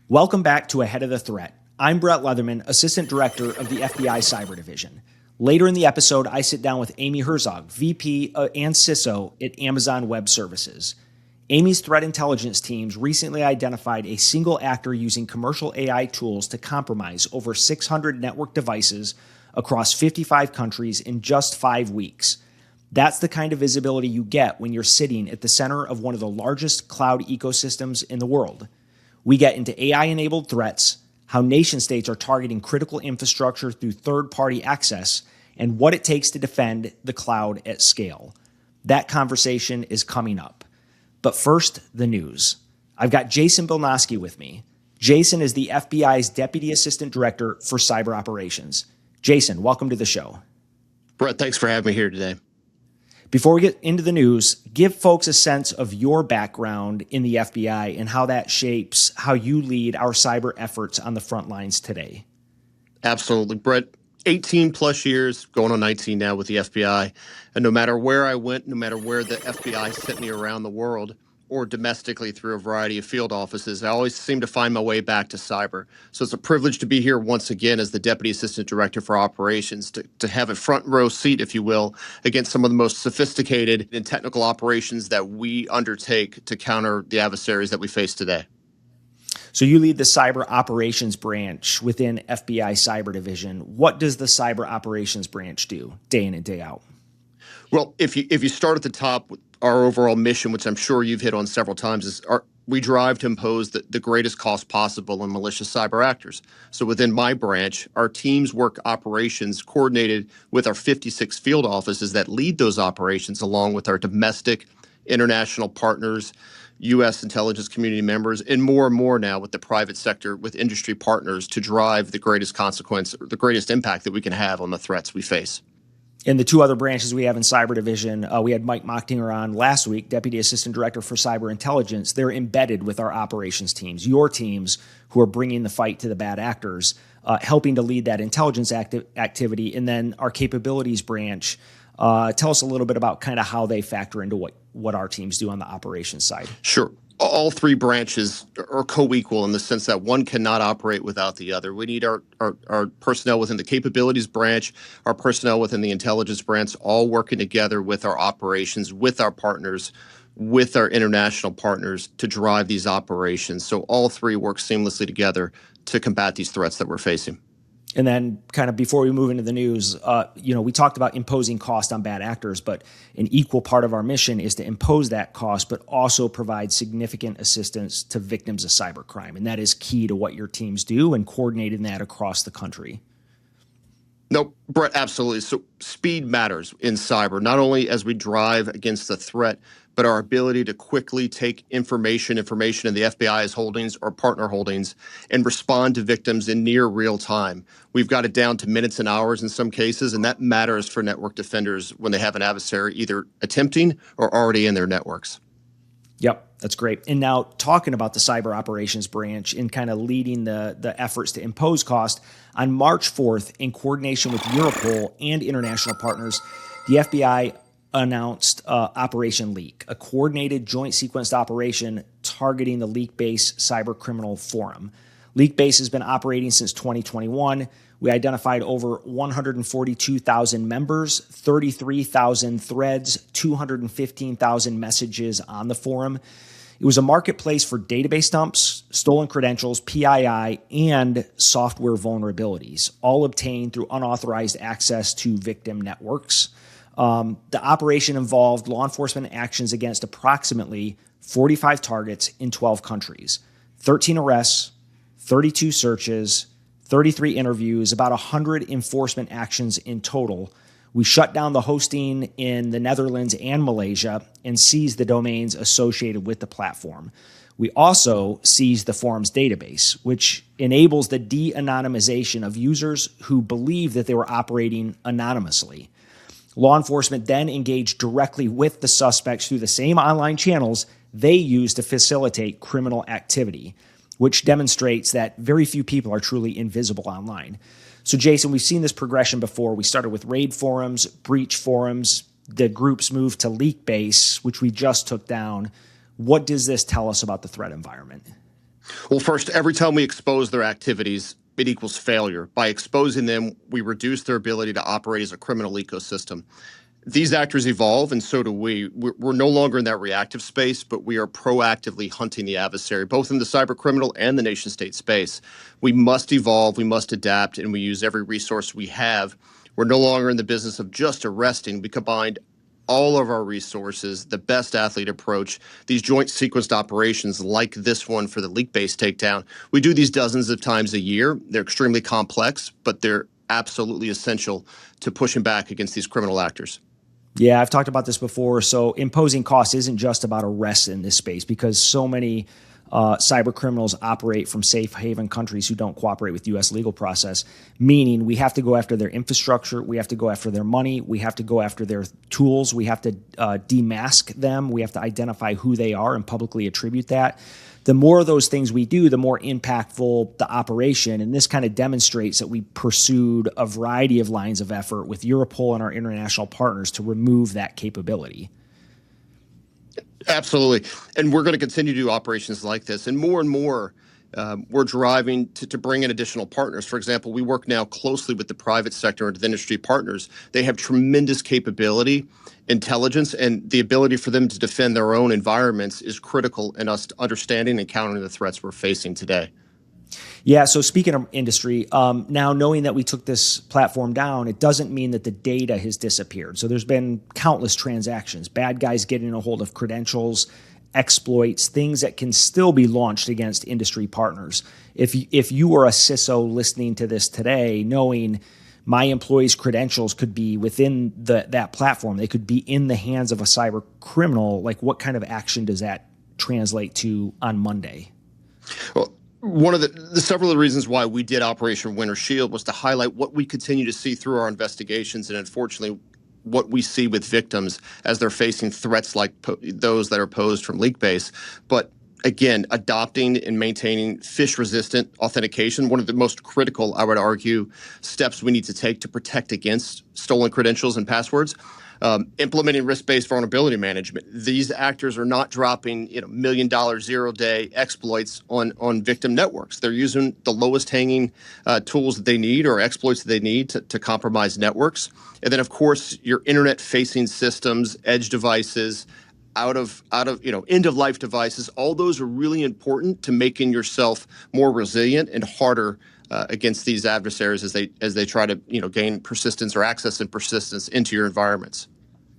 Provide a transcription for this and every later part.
Welcome back to Ahead of the Threat. I'm Brett Leatherman, Assistant Director of the FBI Cyber Division. Later in the episode, I sit down with Amy Herzog, VP and CISO at Amazon Web Services. Amy's threat intelligence teams recently identified a single actor using commercial AI tools to compromise over 600 network devices across 55 countries in just 5 weeks. That's the kind of visibility you get when you're sitting at the center of one of the largest cloud ecosystems in the world. We get into AI-enabled threats, how nation-states are targeting critical infrastructure through third-party access, and what it takes to defend the cloud at scale. That conversation is coming up. But first, the news. I've got Jason Bilnoski with me. Jason is the FBI's Deputy Assistant Director for Cyber Operations. Jason, welcome to the show. Brett, thanks for having me here today. Before we get into the news, give folks a sense of your background in the FBI and how that shapes how you lead our cyber efforts on the front lines today. Absolutely. Brett, 18 plus years, going on 19 now with the FBI. And no matter where I went, no matter where the FBI sent me around the world, or domestically through a variety of field offices, I always seem to find my way back to cyber. So it's a privilege to be here once again as the Deputy Assistant Director for Operations, to have a front row seat, if you will, against some of the most sophisticated and technical operations that we undertake to counter the adversaries that we face today. So you lead the Cyber Operations Branch within FBI Cyber Division. What does the Cyber Operations Branch do day in and day out? Well, if you start at the top, our overall mission, which I'm sure you've hit on several times, is we drive to impose the greatest cost possible on malicious cyber actors. So within my branch, our teams work operations coordinated with our 56 field offices that lead those operations, along with our domestic, international partners, U.S. intelligence community members, and more now with the private sector, with industry partners, to drive the greatest consequence, or the greatest impact that we can have on the threats we face. And the two other branches we have in Cyber Division, we had Mike Mochtinger on last week, Deputy Assistant Director for Cyber Intelligence. They're embedded with our operations teams, your teams who are bringing the fight to the bad actors, helping to lead that intelligence activity. And then our capabilities branch, tell us a little bit about kind of how they factor into what our teams do on the operations side. Sure. All three branches are co-equal in the sense that one cannot operate without the other. We need our personnel within the capabilities branch, our personnel within the intelligence branch, all working together with our operations, with our partners, with our international partners to drive these operations. So all three work seamlessly together to combat these threats that we're facing. And then kind of before we move into the news, we talked about imposing cost on bad actors, but an equal part of our mission is to impose that cost, but also provide significant assistance to victims of cybercrime. And that is key to what your teams do and coordinating that across the country. No, Brett, absolutely. So speed matters in cyber, not only as we drive against the threat, but our ability to quickly take information in the FBI's holdings or partner holdings and respond to victims in near real time. We've got it down to minutes and hours in some cases, and that matters for network defenders when they have an adversary either attempting or already in their networks. Yep, that's great. And now talking about the Cyber Operations Branch and kind of leading the efforts to impose cost, on March 4th, in coordination with Europol and international partners, the FBI announced Operation Leak, a coordinated joint sequenced operation targeting the Leak-based cyber criminal forum. Leak-based has been operating since 2021. We identified over 142,000 members, 33,000 threads, 215,000 messages on the forum. It was a marketplace for database dumps, stolen credentials, PII, and software vulnerabilities, all obtained through unauthorized access to victim networks. The operation involved law enforcement actions against approximately 45 targets in 12 countries, 13 arrests, 32 searches, 33 interviews, about 100 enforcement actions in total. We shut down the hosting in the Netherlands and Malaysia and seized the domains associated with the platform. We also seized the forum's database, which enables the de-anonymization of users who believe that they were operating anonymously. Law enforcement then engaged directly with the suspects through the same online channels they use to facilitate criminal activity, which demonstrates that very few people are truly invisible online. So Jason, we've seen this progression before. We started with raid forums, breach forums, the groups moved to leak base, which we just took down. What does this tell us about the threat environment? Well, first, every time we expose their activities, it equals failure. By exposing them, we reduce their ability to operate as a criminal ecosystem. These actors evolve, and so do we. We're no longer in that reactive space, but we are proactively hunting the adversary, both in the cyber criminal and the nation state space. We must evolve, we must adapt, and we use every resource we have. We're no longer in the business of just arresting. We combined all of our resources, the best athlete approach, these joint sequenced operations like this one for the leak-based takedown. We do these dozens of times a year. They're extremely complex, but they're absolutely essential to pushing back against these criminal actors. Yeah, I've talked about this before. So imposing costs isn't just about arrests in this space because so many cyber criminals operate from safe haven countries who don't cooperate with U.S. legal process, meaning we have to go after their infrastructure, we have to go after their money, we have to go after their tools, we have to demask them, we have to identify who they are and publicly attribute that. The more of those things we do, the more impactful the operation. And this kind of demonstrates that we pursued a variety of lines of effort with Europol and our international partners to remove that capability. Absolutely. And we're going to continue to do operations like this. And more, we're driving to bring in additional partners. For example, we work now closely with the private sector and the industry partners. They have tremendous capability, intelligence, and the ability for them to defend their own environments is critical in us understanding and countering the threats we're facing today. Yeah. So speaking of industry, now knowing that we took this platform down, it doesn't mean that the data has disappeared. So there's been countless transactions, bad guys getting a hold of credentials, exploits, things that can still be launched against industry partners. If you are a CISO listening to this today, knowing my employees' credentials could be within that platform, they could be in the hands of a cyber criminal, like what kind of action does that translate to on Monday? Well, one of the several of the reasons why we did Operation Winter Shield was to highlight what we continue to see through our investigations, and unfortunately, what we see with victims as they're facing threats like those that are posed from leak-based. But again, adopting and maintaining phish-resistant authentication, one of the most critical, I would argue, steps we need to take to protect against stolen credentials and passwords. Implementing risk-based vulnerability management. These actors are not dropping $1 million zero-day exploits on victim networks. They're using the lowest hanging tools that they need or exploits that they need to compromise networks. And then, of course, your internet-facing systems, edge devices, out of end of life devices. All those are really important to making yourself more resilient and harder against these adversaries as they try to gain persistence or access and persistence into your environments.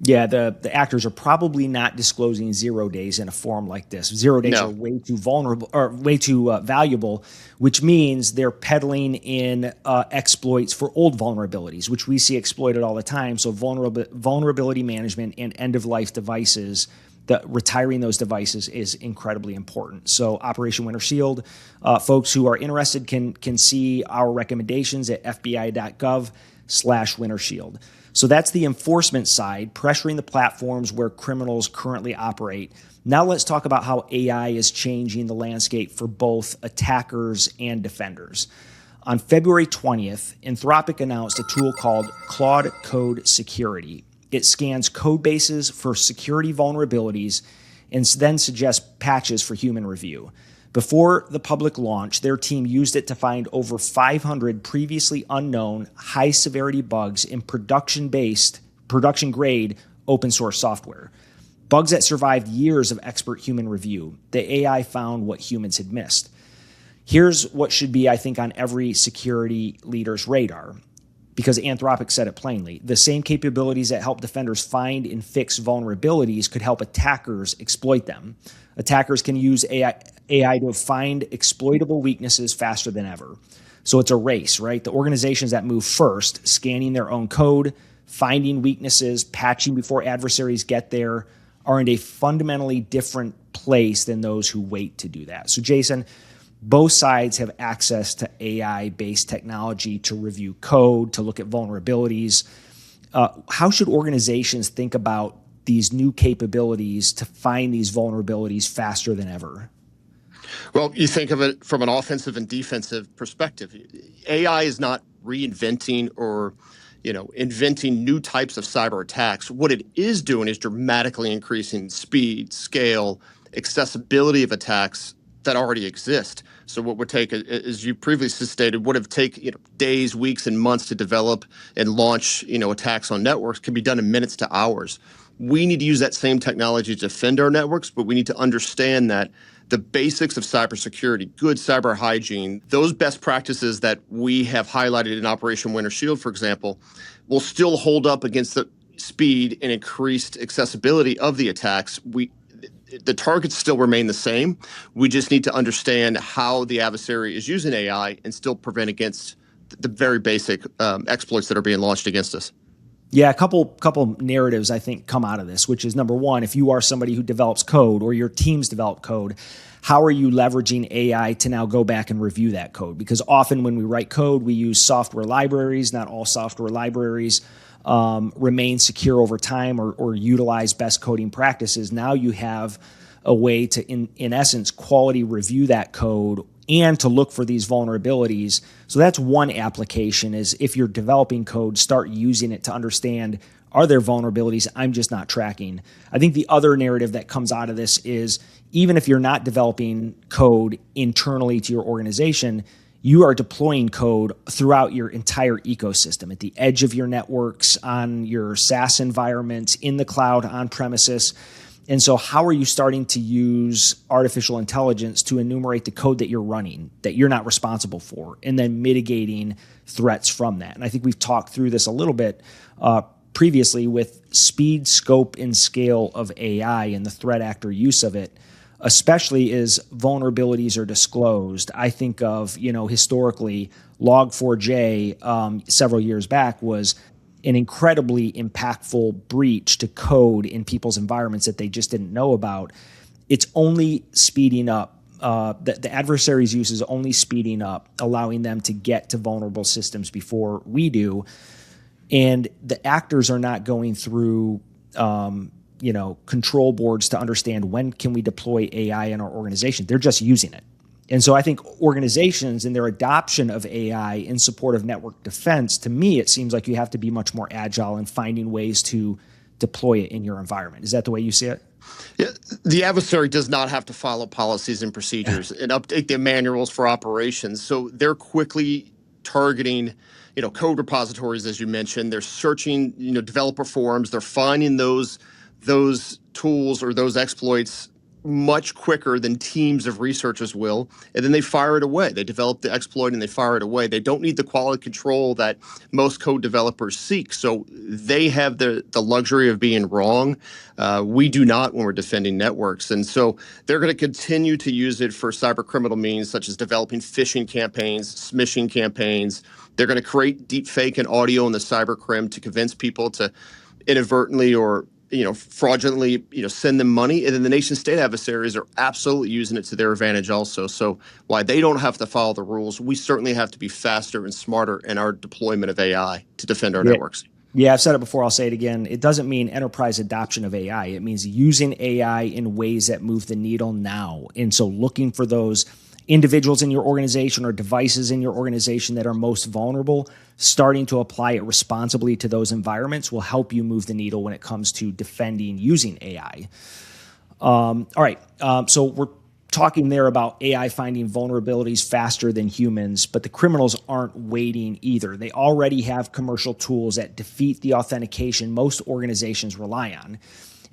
Yeah, the actors are probably not disclosing 0 days in a forum like this. 0 days are way too vulnerable or way too valuable, which means they're peddling in exploits for old vulnerabilities, which we see exploited all the time. So vulnerability management and end of life devices. Retiring those devices is incredibly important. So Operation Winter Shield, folks who are interested can see our recommendations at fbi.gov/Winter Shield. So that's the enforcement side, pressuring the platforms where criminals currently operate. Now let's talk about how AI is changing the landscape for both attackers and defenders. On February 20th, Anthropic announced a tool called Claude Code Security. It scans code bases for security vulnerabilities and then suggests patches for human review. Before the public launch, their team used it to find over 500 previously unknown high-severity bugs in production-grade open-source software. Bugs that survived years of expert human review. The AI found what humans had missed. Here's what should be, I think, on every security leader's radar, because Anthropic said it plainly. The same capabilities that help defenders find and fix vulnerabilities could help attackers exploit them. Attackers can use AI to find exploitable weaknesses faster than ever. So it's a race, right? The organizations that move first, scanning their own code, finding weaknesses, patching before adversaries get there, are in a fundamentally different place than those who wait to do that. So Jason, both sides have access to AI-based technology to review code, to look at vulnerabilities. How should organizations think about these new capabilities to find these vulnerabilities faster than ever? Well, you think of it from an offensive and defensive perspective. AI is not reinventing or inventing new types of cyber attacks. What it is doing is dramatically increasing speed, scale, accessibility of attacks that already exist. So what would take, as you previously stated, would have taken days, weeks, and months to develop and launch attacks on networks can be done in minutes to hours. We need to use that same technology to defend our networks, but we need to understand that the basics of cybersecurity, good cyber hygiene, those best practices that we have highlighted in Operation Winter Shield, for example, will still hold up against the speed and increased accessibility of the attacks. The targets still remain the same. We just need to understand how the adversary is using AI and still prevent against the very basic exploits that are being launched against us. Yeah, a couple narratives I think come out of this, which is number one, if you are somebody who develops code or your teams develop code, how are you leveraging AI to now go back and review that code? Because often when we write code, we use software libraries. Not all software libraries remain secure over time or utilize best coding practices. Now you have a way to, in essence, quality review that code and to look for these vulnerabilities. So that's one application, is if you're developing code, start using it to understand, are there vulnerabilities I'm just not tracking? I think the other narrative that comes out of this is, even if you're not developing code internally to your organization, you are deploying code throughout your entire ecosystem, at the edge of your networks, on your SaaS environments, in the cloud, on premises. And so how are you starting to use artificial intelligence to enumerate the code that you're running, that you're not responsible for, and then mitigating threats from that? And I think we've talked through this a little bit previously with speed, scope, and scale of AI and the threat actor use of it, especially as vulnerabilities are disclosed. I think of, historically, Log4j several years back was an incredibly impactful breach to code in people's environments that they just didn't know about. It's only speeding up. The adversary's use is only speeding up, allowing them to get to vulnerable systems before we do. And the actors are not going through control boards to understand when can we deploy AI in our organization. They're just using it. And so I think organizations and their adoption of AI in support of network defense, to me, it seems like you have to be much more agile in finding ways to deploy it in your environment. Is that the way you see it? Yeah, the adversary does not have to follow policies and procedures and update their manuals for operations. So they're quickly targeting code repositories, as you mentioned. They're searching developer forums. They're finding those tools or those exploits much quicker than teams of researchers will, and then they fire it away. They develop the exploit and they fire it away. They don't need the quality control that most code developers seek, so they have the luxury of being wrong. We do not when we're defending networks, and so they're going to continue to use it for cyber criminal means, such as developing phishing campaigns, smishing campaigns. They're going to create deep fake and audio in the cybercrime to convince people to inadvertently or fraudulently, send them money. And then the nation state adversaries are absolutely using it to their advantage also. So while they don't have to follow the rules, we certainly have to be faster and smarter in our deployment of AI to defend our networks. Yeah, I've said it before. I'll say it again. It doesn't mean enterprise adoption of AI. It means using AI in ways that move the needle now. And so looking for those individuals in your organization or devices in your organization that are most vulnerable, starting to apply it responsibly to those environments will help you move the needle when it comes to defending using AI. All right. So we're talking there about AI finding vulnerabilities faster than humans, but the criminals aren't waiting either. They already have commercial tools that defeat the authentication most organizations rely on.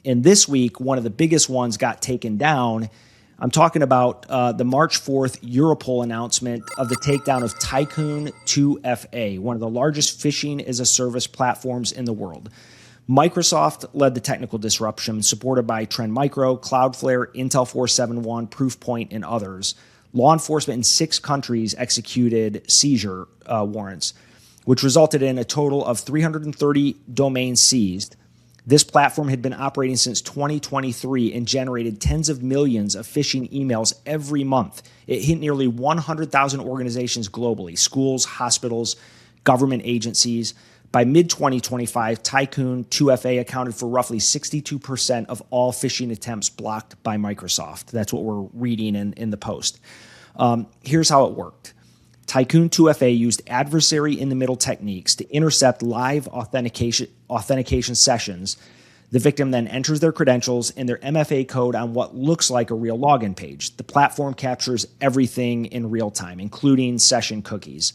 And this week, one of the biggest ones got taken down. I'm talking about the March 4th Europol announcement of the takedown of Tycoon 2FA, one of the largest phishing as a service platforms in the world. Microsoft led the technical disruption, supported by Trend Micro, Cloudflare, Intel 471, Proofpoint, and others. Law enforcement in 6 countries executed seizure warrants, which resulted in a total of 330 domains seized. This platform had been operating since 2023 and generated tens of millions of phishing emails every month. It hit nearly 100,000 organizations globally, schools, hospitals, government agencies. By mid-2025, Tycoon 2FA accounted for roughly 62% of all phishing attempts blocked by Microsoft. That's what we're reading in the post. Here's how it worked. Tycoon 2FA used adversary-in-the-middle techniques to intercept live authentication sessions The victim then enters their credentials and their MFA code on what looks like a real login page. The platform captures everything in real time, including session cookies.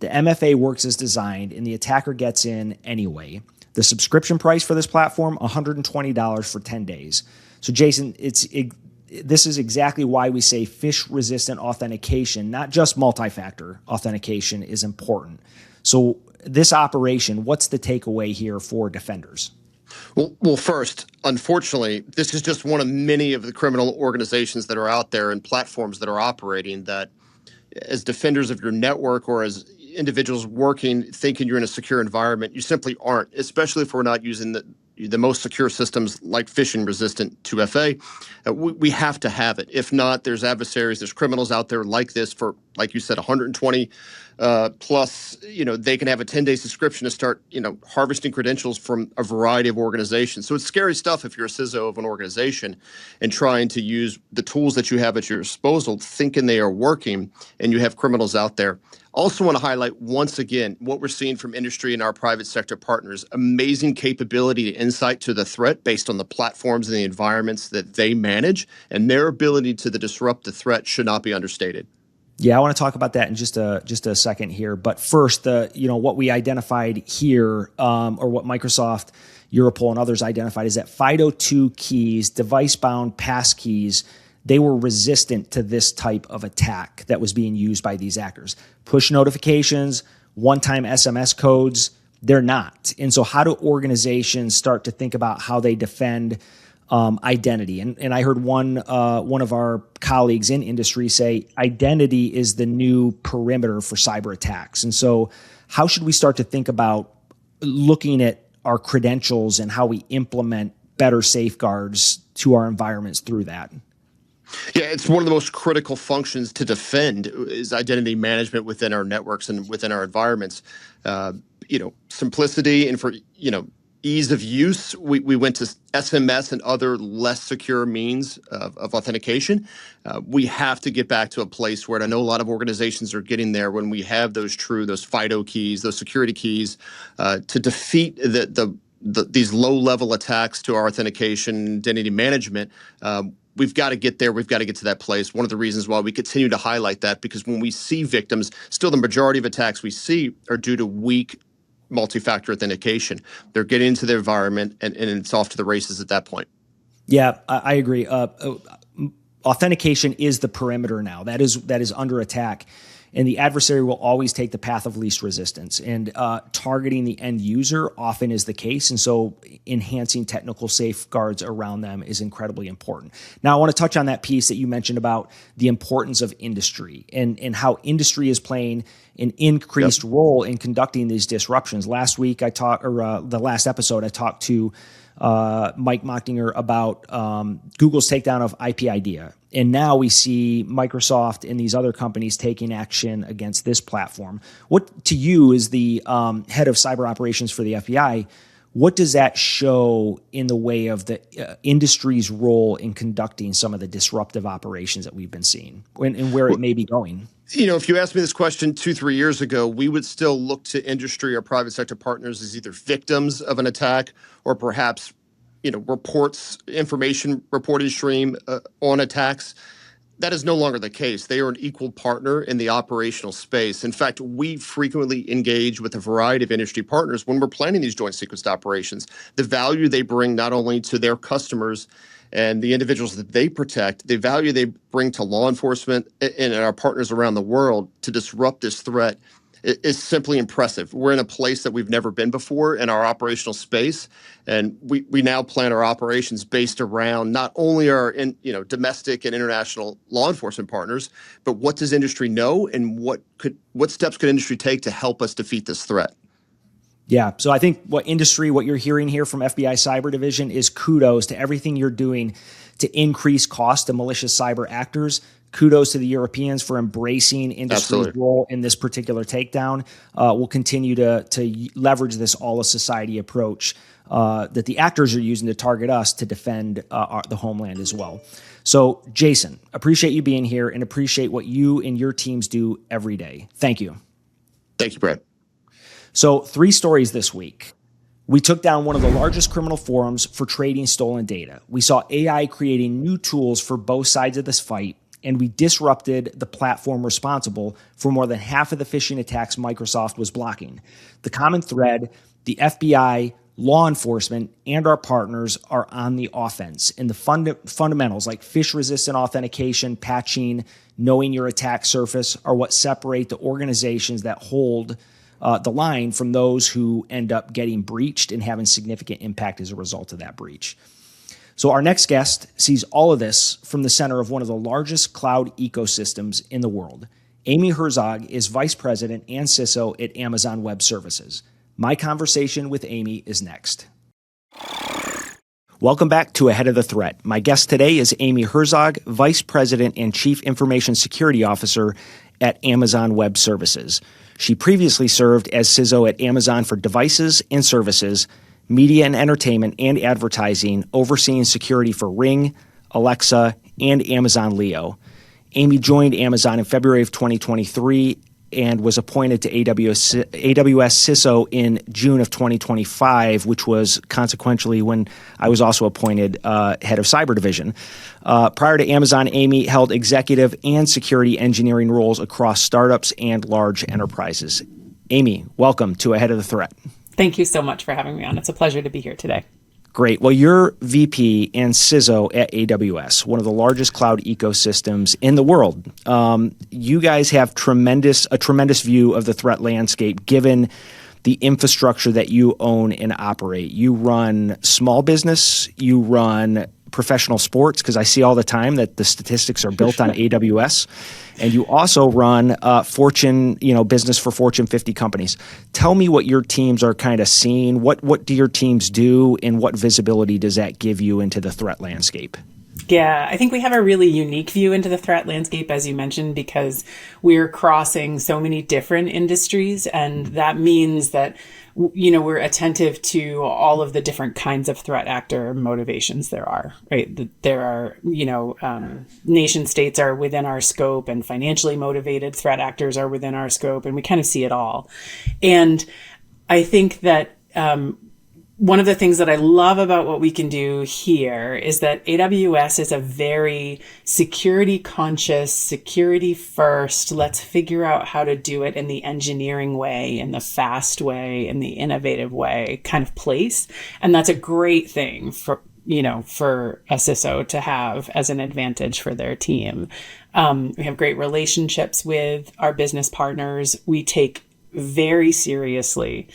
The MFA works as designed, and the attacker gets in anyway. The subscription price for this platform, $120 for 10 days. So, Jason, this is exactly why we say phish-resistant authentication, not just multi-factor authentication, is important. So this operation, what's the takeaway here for defenders? Well, first, unfortunately, this is just one of many of the criminal organizations that are out there and platforms that are operating that, as defenders of your network or as individuals working, thinking you're in a secure environment, you simply aren't, especially if we're not using the most secure systems like phishing-resistant 2FA. We have to have it. If not, there's adversaries, there's criminals out there like this for, like you said, 120 plus. They can have a 10-day subscription to start, harvesting credentials from a variety of organizations. So it's scary stuff if you're a CISO of an organization and trying to use the tools that you have at your disposal, thinking they are working, and you have criminals out there. Also want to highlight once again what we're seeing from industry and our private sector partners. Amazing capability and insight to the threat based on the platforms and the environments that they manage, and their ability to disrupt the threat should not be understated. Yeah, I want to talk about that in just a second here. But first, what we identified here, or what Microsoft, Europol, and others identified, is that FIDO2 keys, device-bound passkeys, they were resistant to this type of attack that was being used by these actors. Push notifications, one-time SMS codes, they're not. And so how do organizations start to think about how they defend identity? And I heard one of our colleagues in industry say identity is the new perimeter for cyber attacks. And so how should we start to think about looking at our credentials and how we implement better safeguards to our environments through that? Yeah, it's one of the most critical functions to defend is identity management within our networks and within our environments. Simplicity and for, ease of use, we went to SMS and other less secure means of authentication. We have to get back to a place where, and I know a lot of organizations are getting there, when we have those FIDO keys, those security keys, to defeat these low-level attacks to our authentication, identity management. We've got to get there. We've got to get to that place. One of the reasons why we continue to highlight that, because when we see victims, still the majority of attacks we see are due to weak multi-factor authentication. They're getting into their environment, and it's off to the races at that point. Yeah, I agree. Authentication is the perimeter now. That is under attack. And the adversary will always take the path of least resistance. And targeting the end user often is the case. And so enhancing technical safeguards around them is incredibly important. Now, I want to touch on that piece that you mentioned about the importance of industry and how industry is playing an increased role in conducting these disruptions. Last week, the last episode, I talked to Mike Mochtinger about Google's takedown of IP IDEA. And now we see Microsoft and these other companies taking action against this platform. What, to you, is the head of cyber operations for the FBI, what does that show in the way of the industry's role in conducting some of the disruptive operations that we've been seeing and where it may be going? If you asked me this question 2-3 years ago, we would still look to industry or private sector partners as either victims of an attack or perhaps, information reporting stream on attacks. That is no longer the case. They are an equal partner in the operational space. In fact, we frequently engage with a variety of industry partners when we're planning these joint sequenced operations. The value they bring not only to their customers and the individuals that they protect, the value they bring to law enforcement and our partners around the world to disrupt this threat is simply impressive. We're in a place that we've never been before in our operational space, and we now plan our operations based around not only our domestic and international law enforcement partners, but what does industry know and what steps could industry take to help us defeat this threat? Yeah. So I think what you're hearing here from FBI Cyber Division is kudos to everything you're doing to increase cost to malicious cyber actors. Kudos to the Europeans for embracing industry's role in this particular takedown. We'll continue to leverage this all-of-society approach that the actors are using to target us to defend the homeland as well. So, Jason, appreciate you being here and appreciate what you and your teams do every day. Thank you. Thank you, Brad. So 3 stories this week. We took down one of the largest criminal forums for trading stolen data. We saw AI creating new tools for both sides of this fight, and we disrupted the platform responsible for more than half of the phishing attacks Microsoft was blocking. The common thread, the FBI, law enforcement, and our partners are on the offense. And the fundamentals like phish-resistant authentication, patching, knowing your attack surface are what separate the organizations that hold the line from those who end up getting breached and having significant impact as a result of that breach. So our next guest sees all of this from the center of one of the largest cloud ecosystems in the world. Amy Herzog is Vice President and CISO at Amazon Web Services. My conversation with Amy is next. Welcome back to Ahead of the Threat. My guest today is Amy Herzog, Vice President and Chief Information Security Officer at Amazon Web Services. She previously served as CISO at Amazon for devices and services, media and entertainment, and advertising, overseeing security for Ring, Alexa, and Amazon Leo. Amy joined Amazon in February of 2023 and was appointed to AWS CISO in June of 2025, which was consequentially when I was also appointed head of cyber division. Prior to Amazon, Amy held executive and security engineering roles across startups and large enterprises. Amy, welcome to Ahead of the Threat. Thank you so much for having me on. It's a pleasure to be here today. Great. Well, you're VP and CISO at AWS, one of the largest cloud ecosystems in the world. You guys have a tremendous view of the threat landscape, given the infrastructure that you own and operate. You run small business, you run professional sports, because I see all the time that the statistics are built on AWS. And you also run business for Fortune 50 companies. Tell me what your teams are kind of seeing. What do your teams do, and what visibility does that give you into the threat landscape? Yeah, I think we have a really unique view into the threat landscape, as you mentioned, because we're crossing so many different industries. And that means that, we're attentive to all of the different kinds of threat actor motivations there are, right? There are, nation states are within our scope, and financially motivated threat actors are within our scope, and we kind of see it all. And I think that, one of the things that I love about what we can do here is that AWS is a very security conscious, security first, let's figure out how to do it in the engineering way, in the fast way, in the innovative way kind of place. And that's a great thing for a CISO to have as an advantage for their team. We have great relationships with our business partners. We take very seriously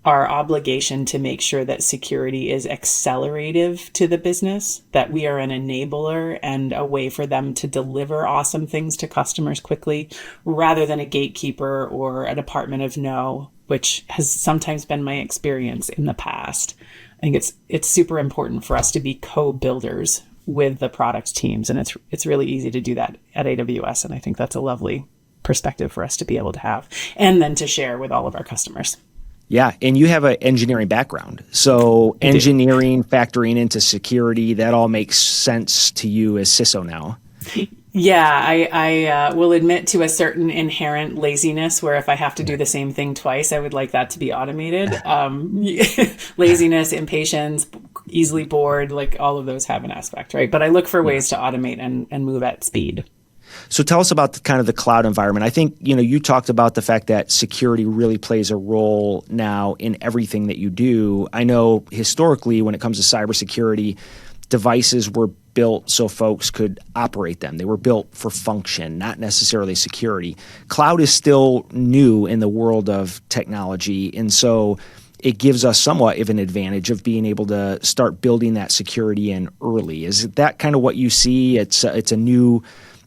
our obligation to make sure that security is accelerative to the business, that we are an enabler and a way for them to deliver awesome things to customers quickly, rather than a gatekeeper or a department of no, which has sometimes been my experience in the past. I think it's super important for us to be co-builders with the product teams, and it's really easy to do that at AWS, and I think that's a lovely perspective for us to be able to have, and then to share with all of our customers. Yeah, and you have an engineering background. So engineering factoring into security, that all makes sense to you as CISO now. Yeah, I will admit to a certain inherent laziness where if I have to do the same thing twice, I would like that to be automated. Laziness, impatience, easily bored, like all of those have an aspect, right? But I look for ways to automate and move at speed. So tell us about the cloud environment. I think, you talked about the fact that security really plays a role now in everything that you do. I know historically when it comes to cybersecurity, devices were built so folks could operate them. They were built for function, not necessarily security. Cloud is still new in the world of technology, and so it gives us somewhat of an advantage of being able to start building that security in early. Is that kind of what you see? It's a new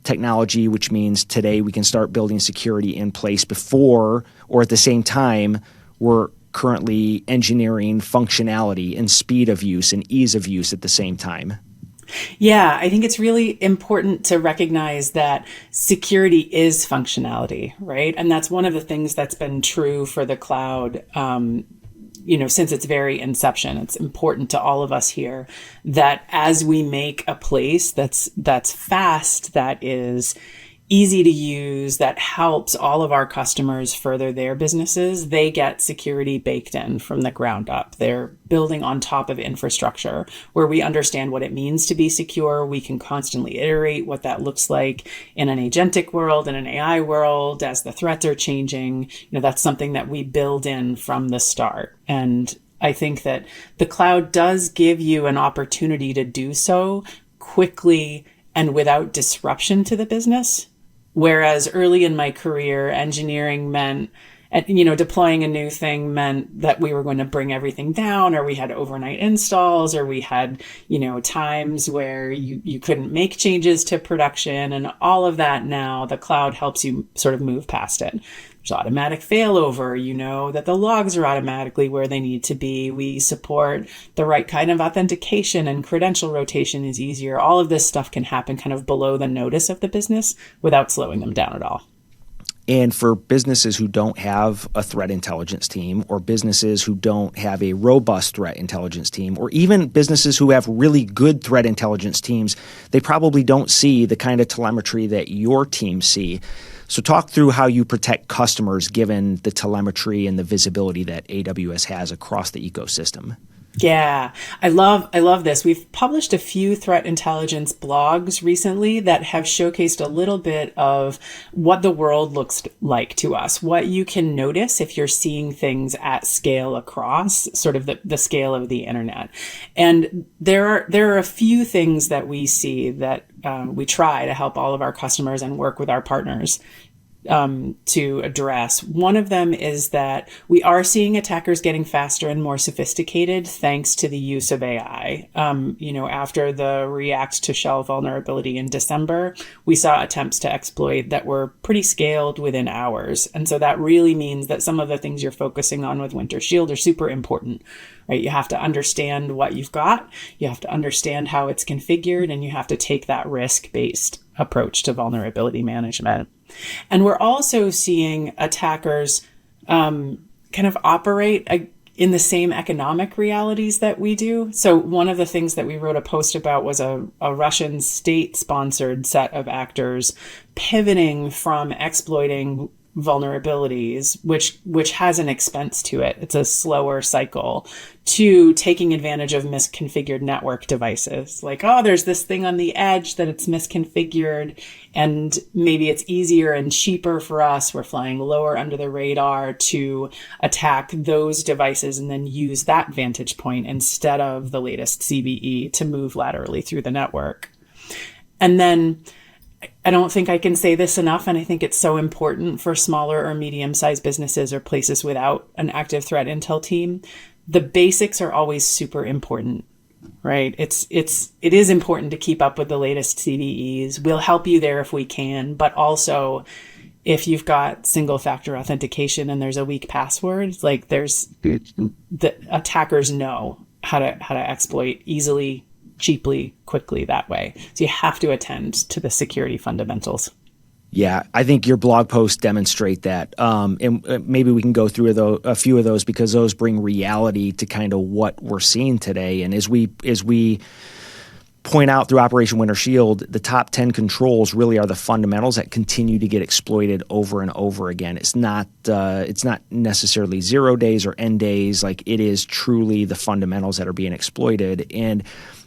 technology, which means today we can start building security in place before or at the same time we're currently engineering functionality and speed of use and ease of use at the same time. Yeah, I think it's really important to recognize that security is functionality, right? And that's one of the things that's been true for the cloud, since its very inception. It's important to all of us here that as we make a place that's fast, that is easy to use, that helps all of our customers further their businesses. They get security baked in from the ground up. They're building on top of infrastructure where we understand what it means to be secure. We can constantly iterate what that looks like in an agentic world, in an AI world, as the threats are changing. That's something that we build in from the start. And I think that the cloud does give you an opportunity to do so quickly and without disruption to the business. Whereas early in my career, engineering meant, deploying a new thing meant that we were going to bring everything down, or we had overnight installs, or we had, times where you couldn't make changes to production, and all of that. Now the cloud helps you sort of move past it. There's automatic failover, that the logs are automatically where they need to be. We support the right kind of authentication, and credential rotation is easier. All of this stuff can happen kind of below the notice of the business without slowing them down at all. And for businesses who don't have a threat intelligence team, or businesses who don't have a robust threat intelligence team, or even businesses who have really good threat intelligence teams, they probably don't see the kind of telemetry that your teams see. So talk through how you protect customers given the telemetry and the visibility that AWS has across the ecosystem. Yeah, I love this. We've published a few threat intelligence blogs recently that have showcased a little bit of what the world looks like to us, what you can notice if you're seeing things at scale across sort of the scale of the internet. And there are a few things that we see that we try to help all of our customers and work with our partners to address. One of them is that we are seeing attackers getting faster and more sophisticated thanks to the use of AI. After the React to Shell vulnerability in December, we saw attempts to exploit that were pretty scaled within hours. And so that really means that some of the things you're focusing on with Winter Shield are super important, right? You have to understand what you've got, you have to understand how it's configured, and you have to take that risk-based approach to vulnerability management. And we're also seeing attackers kind of operate in the same economic realities that we do. So one of the things that we wrote a post about was a Russian state-sponsored set of actors pivoting from exploiting vulnerabilities, which has an expense to it. It's a slower cycle, to taking advantage of misconfigured network devices. Like, there's this thing on the edge that it's misconfigured, and maybe it's easier and cheaper for us. We're flying lower under the radar to attack those devices and then use that vantage point instead of the latest CVE to move laterally through the network. And then I don't think I can say this enough, and I think it's so important for smaller or medium-sized businesses or places without an active threat intel team. The basics are always super important, right? It is important to keep up with the latest CVEs. We'll help you there if we can, but also if you've got single factor authentication and there's a weak password, like the attackers know how to exploit easily, cheaply, quickly that way. So you have to attend to the security fundamentals. Yeah, I think your blog posts demonstrate that. And maybe we can go through a few of those, because those bring reality to kind of what we're seeing today. And as we point out through Operation Winter Shield, the top 10 controls really are the fundamentals that continue to get exploited over and over again. It's not necessarily 0 days or end days. Like, it is truly the fundamentals that are being exploited. And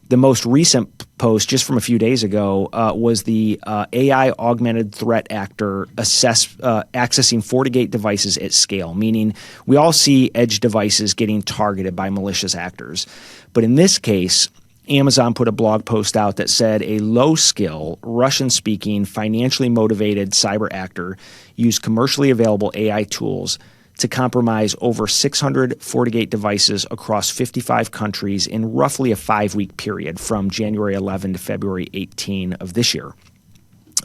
the most recent post, just from a few days ago, was the AI augmented threat actor accessing FortiGate devices at scale, meaning we all see edge devices getting targeted by malicious actors. But in this case, Amazon put a blog post out that said a low-skill, Russian-speaking, financially motivated cyber actor used commercially available AI tools to compromise over 600 FortiGate devices across 55 countries in roughly a 5-week period from January 11 to February 18 of this year.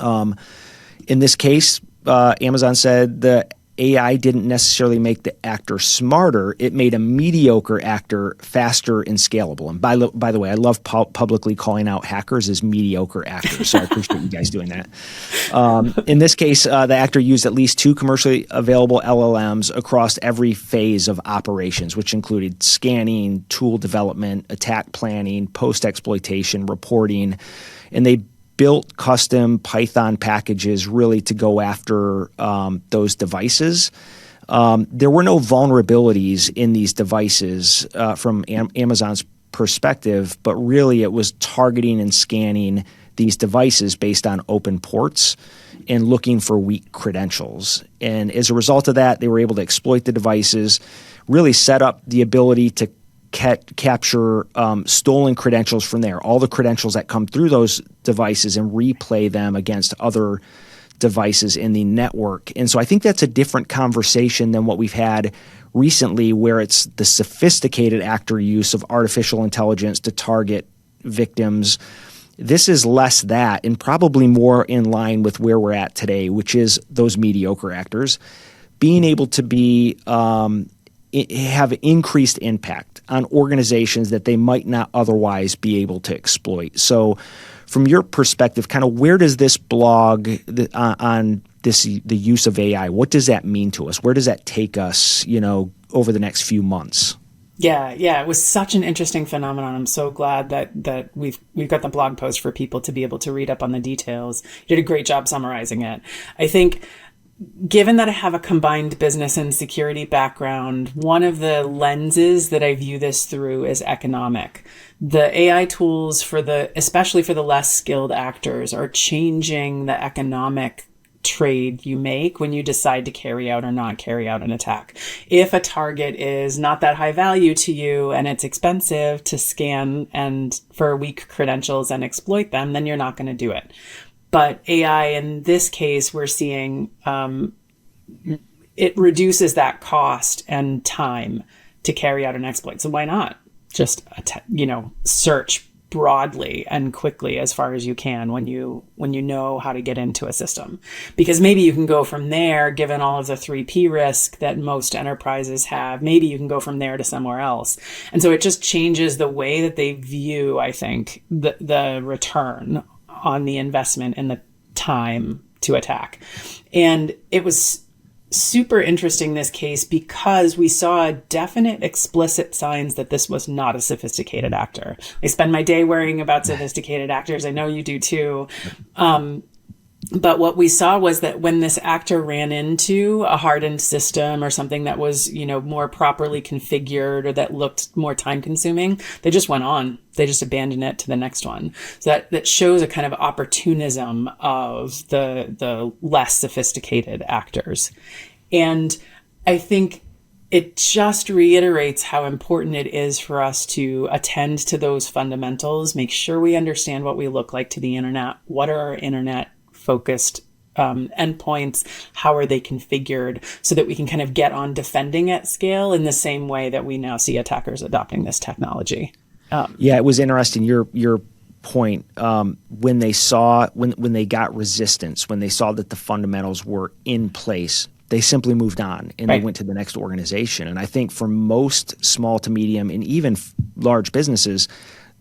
In this case, Amazon said the AI didn't necessarily make the actor smarter. It made a mediocre actor faster and scalable. And by the way, I love publicly calling out hackers as mediocre actors, so I appreciate you guys doing that. In this case, the actor used at least 2 commercially available LLMs across every phase of operations, which included scanning, tool development, attack planning, post-exploitation, reporting, and they built custom Python packages really to go after those devices. There were no vulnerabilities in these devices from Amazon's perspective, but really it was targeting and scanning these devices based on open ports and looking for weak credentials. And as a result of that, they were able to exploit the devices, really set up the ability to capture stolen credentials from there, all the credentials that come through those devices, and replay them against other devices in the network. And so I think that's a different conversation than what we've had recently, where it's the sophisticated actor use of artificial intelligence to target victims. This is less that, and probably more in line with where we're at today, which is those mediocre actors being able to be have increased impact on organizations that they might not otherwise be able to exploit. So from your perspective, kind of where does this blog on the use of AI, what does that mean to us? Where does that take us, over the next few months? Yeah, it was such an interesting phenomenon. I'm so glad that we've got the blog post for people to be able to read up on the details. You did a great job summarizing it. I think, given that I have a combined business and security background, one of the lenses that I view this through is economic. The AI tools especially for the less skilled actors, are changing the economic trade you make when you decide to carry out or not carry out an attack. If a target is not that high value to you and it's expensive to scan and for weak credentials and exploit them, then you're not going to do it. But AI, in this case, we're seeing it reduces that cost and time to carry out an exploit. So why not just search broadly and quickly as far as you can when you know how to get into a system? Because maybe you can go from there, given all of the 3P risk that most enterprises have, maybe you can go from there to somewhere else. And so it just changes the way that they view, I think, the return on the investment and the time to attack. And it was super interesting, this case, because we saw definite explicit signs that this was not a sophisticated actor. I spend my day worrying about sophisticated actors. I know you do too. But what we saw was that when this actor ran into a hardened system or something that was, more properly configured or that looked more time consuming, they just went on. They just abandoned it to the next one. So that shows a kind of opportunism of the less sophisticated actors. And I think it just reiterates how important it is for us to attend to those fundamentals, make sure we understand what we look like to the internet, what are our internet focused endpoints, how are they configured, so that we can kind of get on defending at scale in the same way that we now see attackers adopting this technology. Yeah, it was interesting. Your point, when they got resistance, when they saw that the fundamentals were in place, they simply moved on and They went to the next organization. And I think for most small to medium and even large businesses,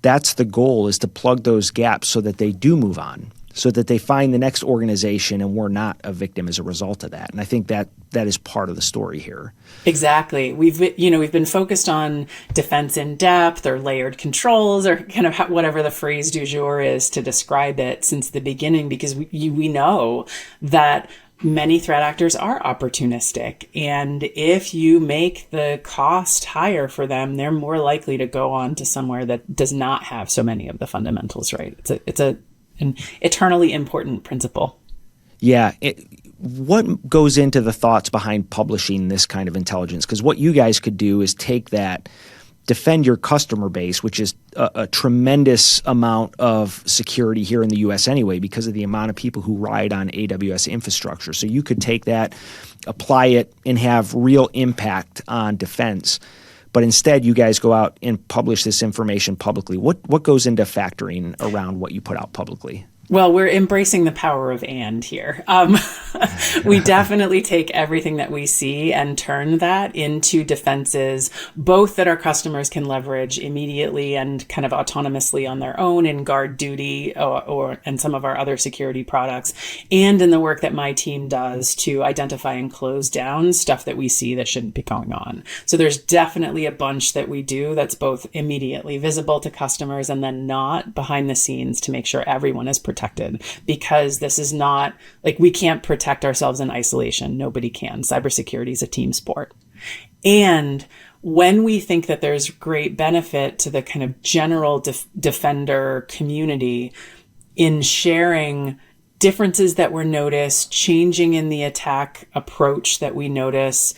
that's the goal, is to plug those gaps so that they do move on, so that they find the next organization and we're not a victim as a result of that. And I think that is part of the story here. Exactly. We've been focused on defense in depth or layered controls or kind of whatever the phrase du jour is to describe it since the beginning, because we know that many threat actors are opportunistic. And if you make the cost higher for them, they're more likely to go on to somewhere that does not have so many of the fundamentals right. It's an eternally important principle. Yeah. What goes into the thoughts behind publishing this kind of intelligence? Because what you guys could do is take that, defend your customer base, which is a tremendous amount of security here in the U.S. anyway, because of the amount of people who ride on AWS infrastructure. So you could take that, apply it, and have real impact on defense. But instead, you guys go out and publish this information publicly. What goes into factoring around what you put out publicly? Well, we're embracing the power of "and" here. We definitely take everything that we see and turn that into defenses, both that our customers can leverage immediately and kind of autonomously on their own in guard duty and some of our other security products, and in the work that my team does to identify and close down stuff that we see that shouldn't be going on. So there's definitely a bunch that we do that's both immediately visible to customers and then not behind the scenes to make sure everyone is protected protected, because this is not like, we can't protect ourselves in isolation. Nobody can. Cybersecurity is a team sport. And when we think that there's great benefit to the kind of general defender community in sharing differences that were noticed, changing in the attack approach that we notice,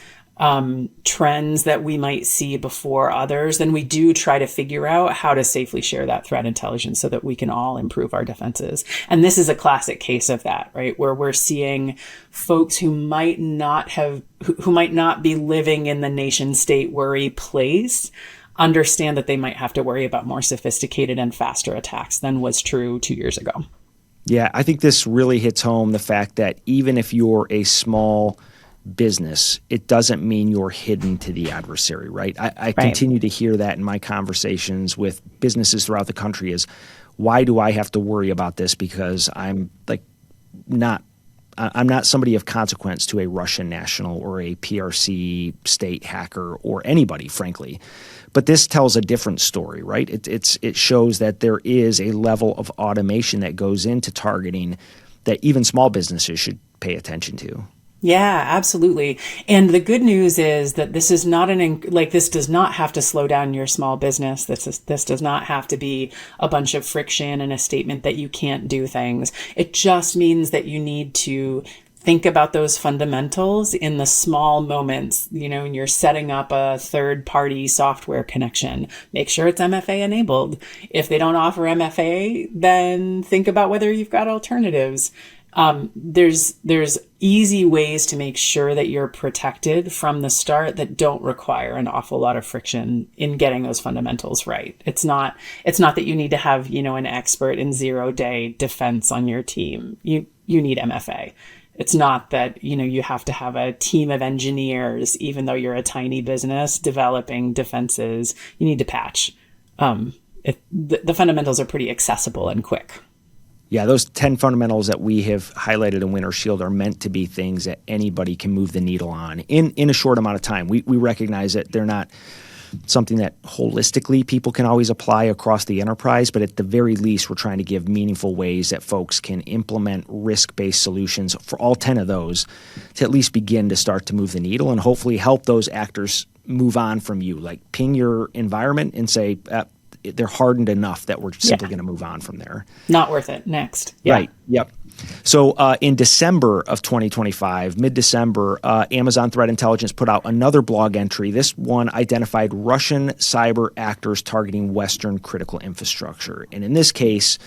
trends that we might see before others, then we do try to figure out how to safely share that threat intelligence so that we can all improve our defenses. And this is a classic case of that, right? Where we're seeing folks who might not be living in the nation state worry place understand that they might have to worry about more sophisticated and faster attacks than was true 2 years ago. Yeah, I think this really hits home the fact that even if you're a small business, it doesn't mean you're hidden to the adversary, right? I continue to hear that in my conversations with businesses throughout the country is, why do I have to worry about this? Because I'm not somebody of consequence to a Russian national or a PRC state hacker or anybody, frankly. But this tells a different story, right? It shows that there is a level of automation that goes into targeting that even small businesses should pay attention to. Yeah, absolutely. And the good news is that this is not this does not have to slow down your small business. This does not have to be a bunch of friction and a statement that you can't do things. It just means that you need to think about those fundamentals in the small moments, when you're setting up a third-party software connection. Make sure it's MFA enabled. If they don't offer MFA, then think about whether you've got alternatives. There's easy ways to make sure that you're protected from the start that don't require an awful lot of friction in getting those fundamentals right. It's not that you need to have, an expert in 0-day defense on your team. You need MFA. It's not that, you have to have a team of engineers, even though you're a tiny business developing defenses. You need to patch. The fundamentals are pretty accessible and quick. Yeah, those 10 fundamentals that we have highlighted in Winter Shield are meant to be things that anybody can move the needle on in a short amount of time. We recognize that they're not something that holistically people can always apply across the enterprise, but at the very least, we're trying to give meaningful ways that folks can implement risk-based solutions for all 10 of those to at least begin to start to move the needle and hopefully help those actors move on from you. Like ping your environment and say, they're hardened enough that we're simply going to move on from there. Not worth it. Next. Yeah. Right. Yep. So in December of 2025, mid-December, Amazon Threat Intelligence put out another blog entry. This one identified Russian cyber actors targeting Western critical infrastructure. And in this case,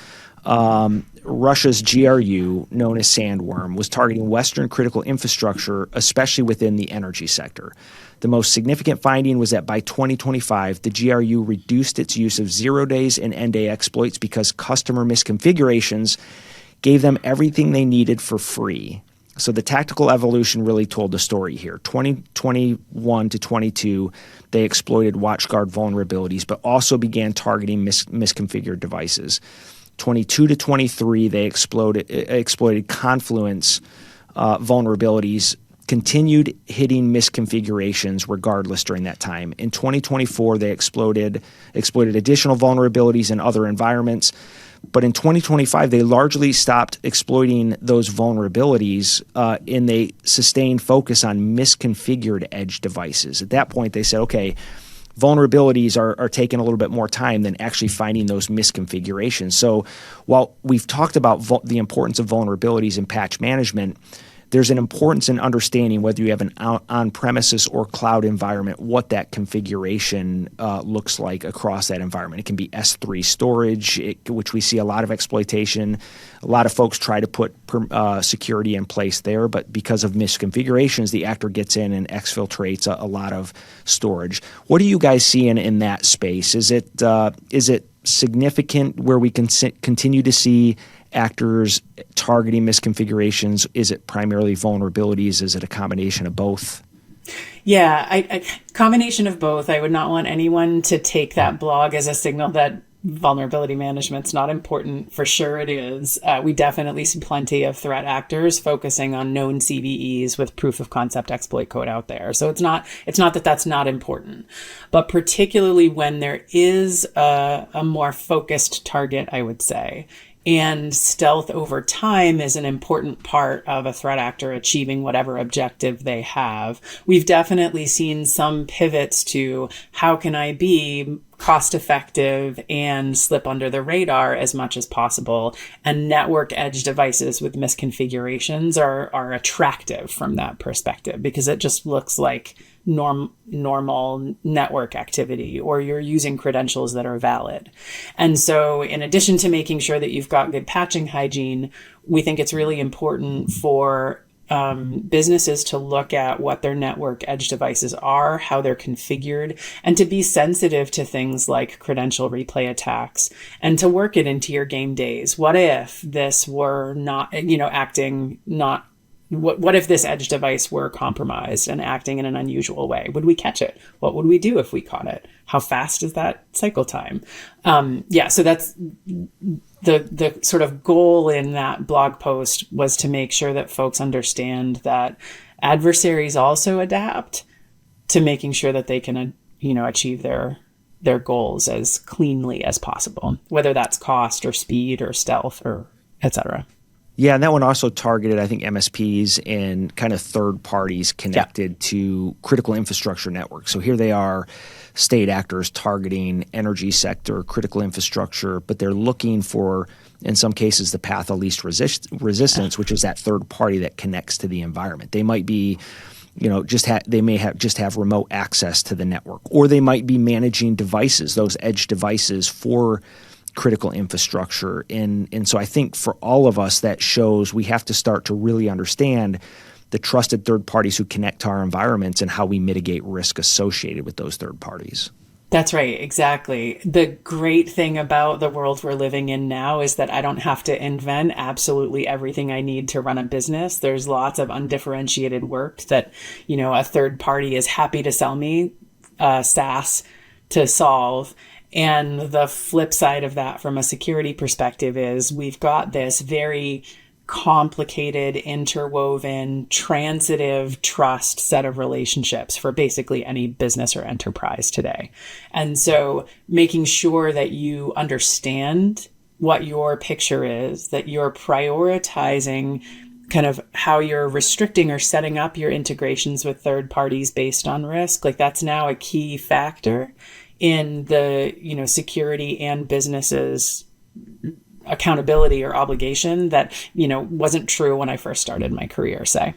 Russia's GRU, known as Sandworm, was targeting Western critical infrastructure, especially within the energy sector. The most significant finding was that by 2025, the GRU reduced its use of 0 days and end-day exploits because customer misconfigurations gave them everything they needed for free. So the tactical evolution really told the story here. 2021 to 22, they exploited WatchGuard vulnerabilities, but also began targeting misconfigured devices. 22 to 23, they exploited Confluence vulnerabilities, continued hitting misconfigurations regardless during that time. In 2024, they exploited additional vulnerabilities in other environments. But in 2025, they largely stopped exploiting those vulnerabilities and they sustained focus on misconfigured edge devices. At that point, they said, okay, vulnerabilities are taking a little bit more time than actually finding those misconfigurations. So while we've talked about the importance of vulnerabilities in patch management, there's an importance in understanding whether you have an on-premises or cloud environment, what that configuration looks like across that environment. It can be S3 storage, which we see a lot of exploitation. A lot of folks try to put security in place there, but because of misconfigurations, the actor gets in and exfiltrates a lot of storage. What are you guys seeing in that space? Is it significant where we can continue to see actors targeting misconfigurations? Is it primarily vulnerabilities? Is it a combination of both? Yeah, a combination of both. I would not want anyone to take that blog as a signal that vulnerability management's not important. For sure it is. We definitely see plenty of threat actors focusing on known CVEs with proof of concept exploit code out there. So it's not that that's not important, but particularly when there is a more focused target, I would say, And stealth over time is an important part of a threat actor achieving whatever objective they have. We've definitely seen some pivots to how can I be cost effective and slip under the radar as much as possible. And network edge devices with misconfigurations are attractive from that perspective because it just looks like normal network activity, or you're using credentials that are valid. And so in addition to making sure that you've got good patching hygiene, we think it's really important for businesses to look at what their network edge devices are, how they're configured, and to be sensitive to things like credential replay attacks and to work it into your game days. What if this were not, acting not, what if this edge device were compromised and acting in an unusual way? Would we catch it? What would we do if we caught it? How fast is that cycle time? So that's the sort of goal in that blog post, was to make sure that folks understand that adversaries also adapt to making sure that they can, achieve their goals as cleanly as possible, whether that's cost or speed or stealth or et cetera. Yeah, and that one also targeted, I think, MSPs and kind of third parties connected to critical infrastructure networks. So here they are, state actors targeting energy sector, critical infrastructure, but they're looking for, in some cases, the path of least resistance, which is that third party that connects to the environment. They might be, they may have remote access to the network, or they might be managing devices, those edge devices for critical infrastructure. And so I think for all of us, that shows we have to start to really understand the trusted third parties who connect to our environments and how we mitigate risk associated with those third parties. That's right. Exactly. The great thing about the world we're living in now is that I don't have to invent absolutely everything I need to run a business. There's lots of undifferentiated work that, a third party is happy to sell me SaaS to solve. And the flip side of that from a security perspective is we've got this very complicated, interwoven, transitive trust set of relationships for basically any business or enterprise today. And so making sure that you understand what your picture is, that you're prioritizing kind of how you're restricting or setting up your integrations with third parties based on risk, like that's now a key factor in the, security and businesses accountability or obligation that, wasn't true when I first started my career, say.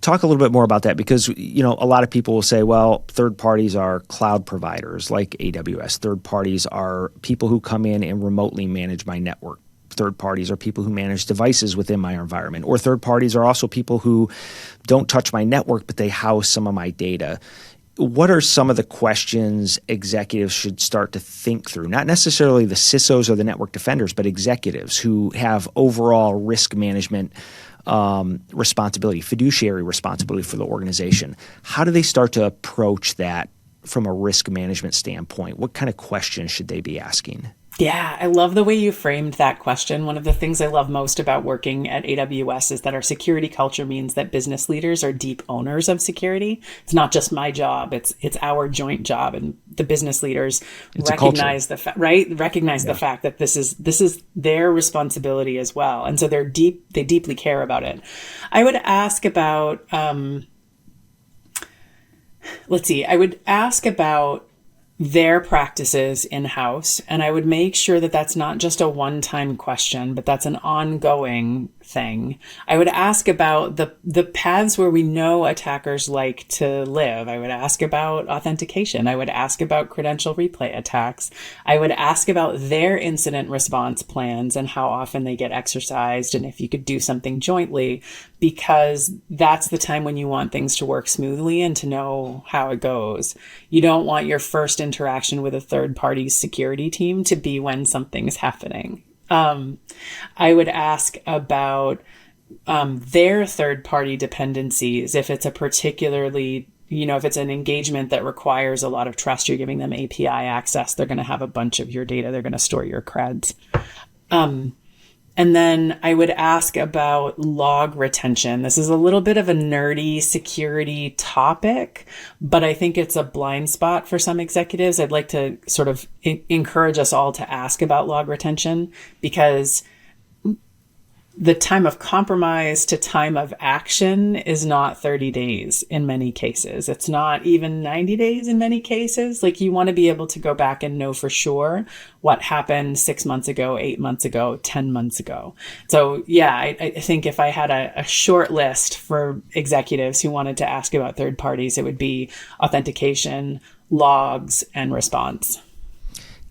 Talk a little bit more about that, because, a lot of people will say, well, third parties are cloud providers like AWS. Third parties are people who come in and remotely manage my network. Third parties are people who manage devices within my environment. Or third parties are also people who don't touch my network, but they house some of my data. What are some of the questions executives should start to think through? Not necessarily the CISOs or the network defenders, but executives who have overall risk management responsibility, fiduciary responsibility for the organization. How do they start to approach that from a risk management standpoint? What kind of questions should they be asking? Yeah, I love the way you framed that question. One of the things I love most about working at AWS is that our security culture means that business leaders are deep owners of security. It's not just my job, it's our joint job, and the business leaders recognize the fact that this is their responsibility as well. And so they deeply care about it. I would ask about I would ask about their practices in-house. And I would make sure that that's not just a one-time question, but that's an ongoing thing. I would ask about the paths where we know attackers like to live. I would ask about authentication. I would ask about credential replay attacks. I would ask about their incident response plans and how often they get exercised, and if you could do something jointly, because that's the time when you want things to work smoothly and to know how it goes. You don't want your first interaction with a third party security team to be when something's happening. I would ask about their third party dependencies. If it's a particularly, if it's an engagement that requires a lot of trust, you're giving them API access, they're going to have a bunch of your data. They're going to store your creds. And then I would ask about log retention. This is a little bit of a nerdy security topic, but I think it's a blind spot for some executives. I'd like to sort of encourage us all to ask about log retention, because the time of compromise to time of action is not 30 days in many cases. It's not even 90 days in many cases. Like, you want to be able to go back and know for sure what happened 6 months ago, 8 months ago, 10 months ago. So yeah, I think if I had a short list for executives who wanted to ask about third parties, it would be authentication, logs, and response.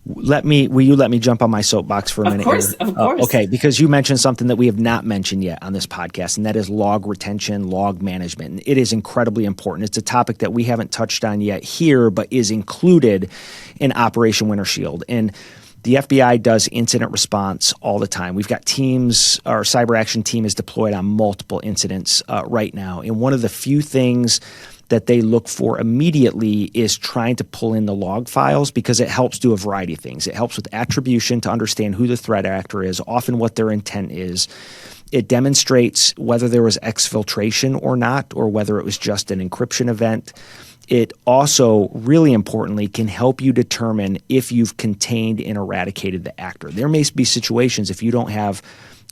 Will you let me jump on my soapbox for a minute? Of course. Okay, because you mentioned something that we have not mentioned yet on this podcast, and that is log retention, log management. And it is incredibly important. It's a topic that we haven't touched on yet here, but is included in Operation Winter Shield. And the FBI does incident response all the time. We've got teams, our cyber action team is deployed on multiple incidents right now. And one of the few things that they look for immediately is trying to pull in the log files, because it helps do a variety of things. It helps with attribution to understand who the threat actor is, often what their intent is. It demonstrates whether there was exfiltration or not, or whether it was just an encryption event. It also, really importantly, can help you determine if you've contained and eradicated the actor. There may be situations, if you don't have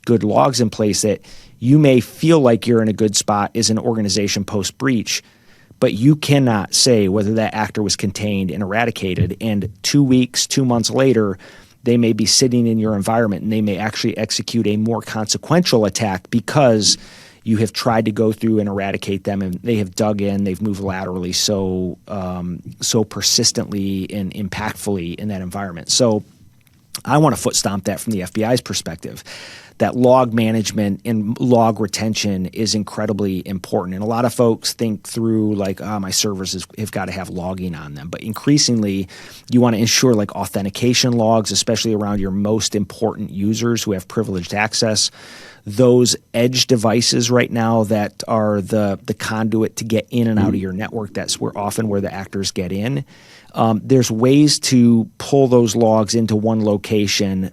good logs in place, that you may feel like you're in a good spot as an organization post-breach, but you cannot say whether that actor was contained and eradicated. And 2 weeks, 2 months later, they may be sitting in your environment, and they may actually execute a more consequential attack because you have tried to go through and eradicate them, and they have dug in, they've moved laterally so persistently and impactfully in that environment. So I want to foot stomp that from the FBI's perspective, that log management and log retention is incredibly important. And a lot of folks think through like, my servers have got to have logging on them. But increasingly, you want to ensure like authentication logs, especially around your most important users who have privileged access. Those edge devices right now that are the conduit to get in and out of your network, that's often where the actors get in. There's ways to pull those logs into one location.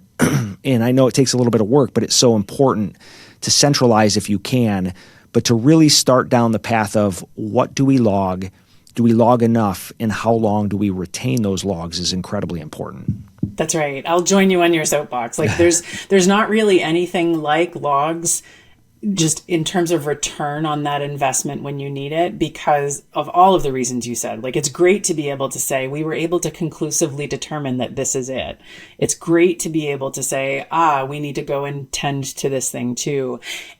And I know it takes a little bit of work, but it's so important to centralize if you can, but to really start down the path of what do we log? Do we log enough? And how long do we retain those logs is incredibly important. That's right. I'll join you on your soapbox. Like there's not really anything like logs just in terms of return on that investment when you need it, because of all of the reasons you said. Like, it's great to be able to say, we were able to conclusively determine that this is it. It's great to be able to say, we need to go and tend to this thing too.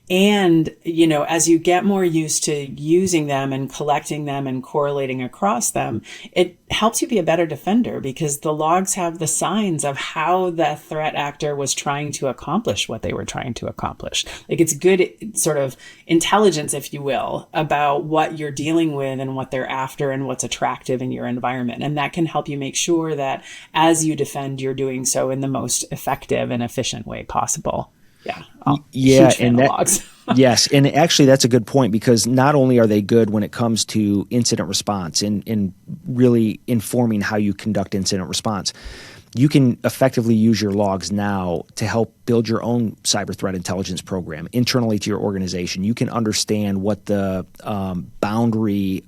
And, as you get more used to using them and collecting them and correlating across them, it helps you be a better defender, because the logs have the signs of how the threat actor was trying to accomplish what they were trying to accomplish. Like, it's good sort of intelligence, if you will, about what you're dealing with and what they're after and what's attractive in your environment. And that can help you make sure that as you defend, you're doing so in the most effective and efficient way possible. Yeah. And logs. Yes. And actually, that's a good point, because not only are they good when it comes to incident response and really informing how you conduct incident response, you can effectively use your logs now to help build your own cyber threat intelligence program internally to your organization. You can understand what the boundary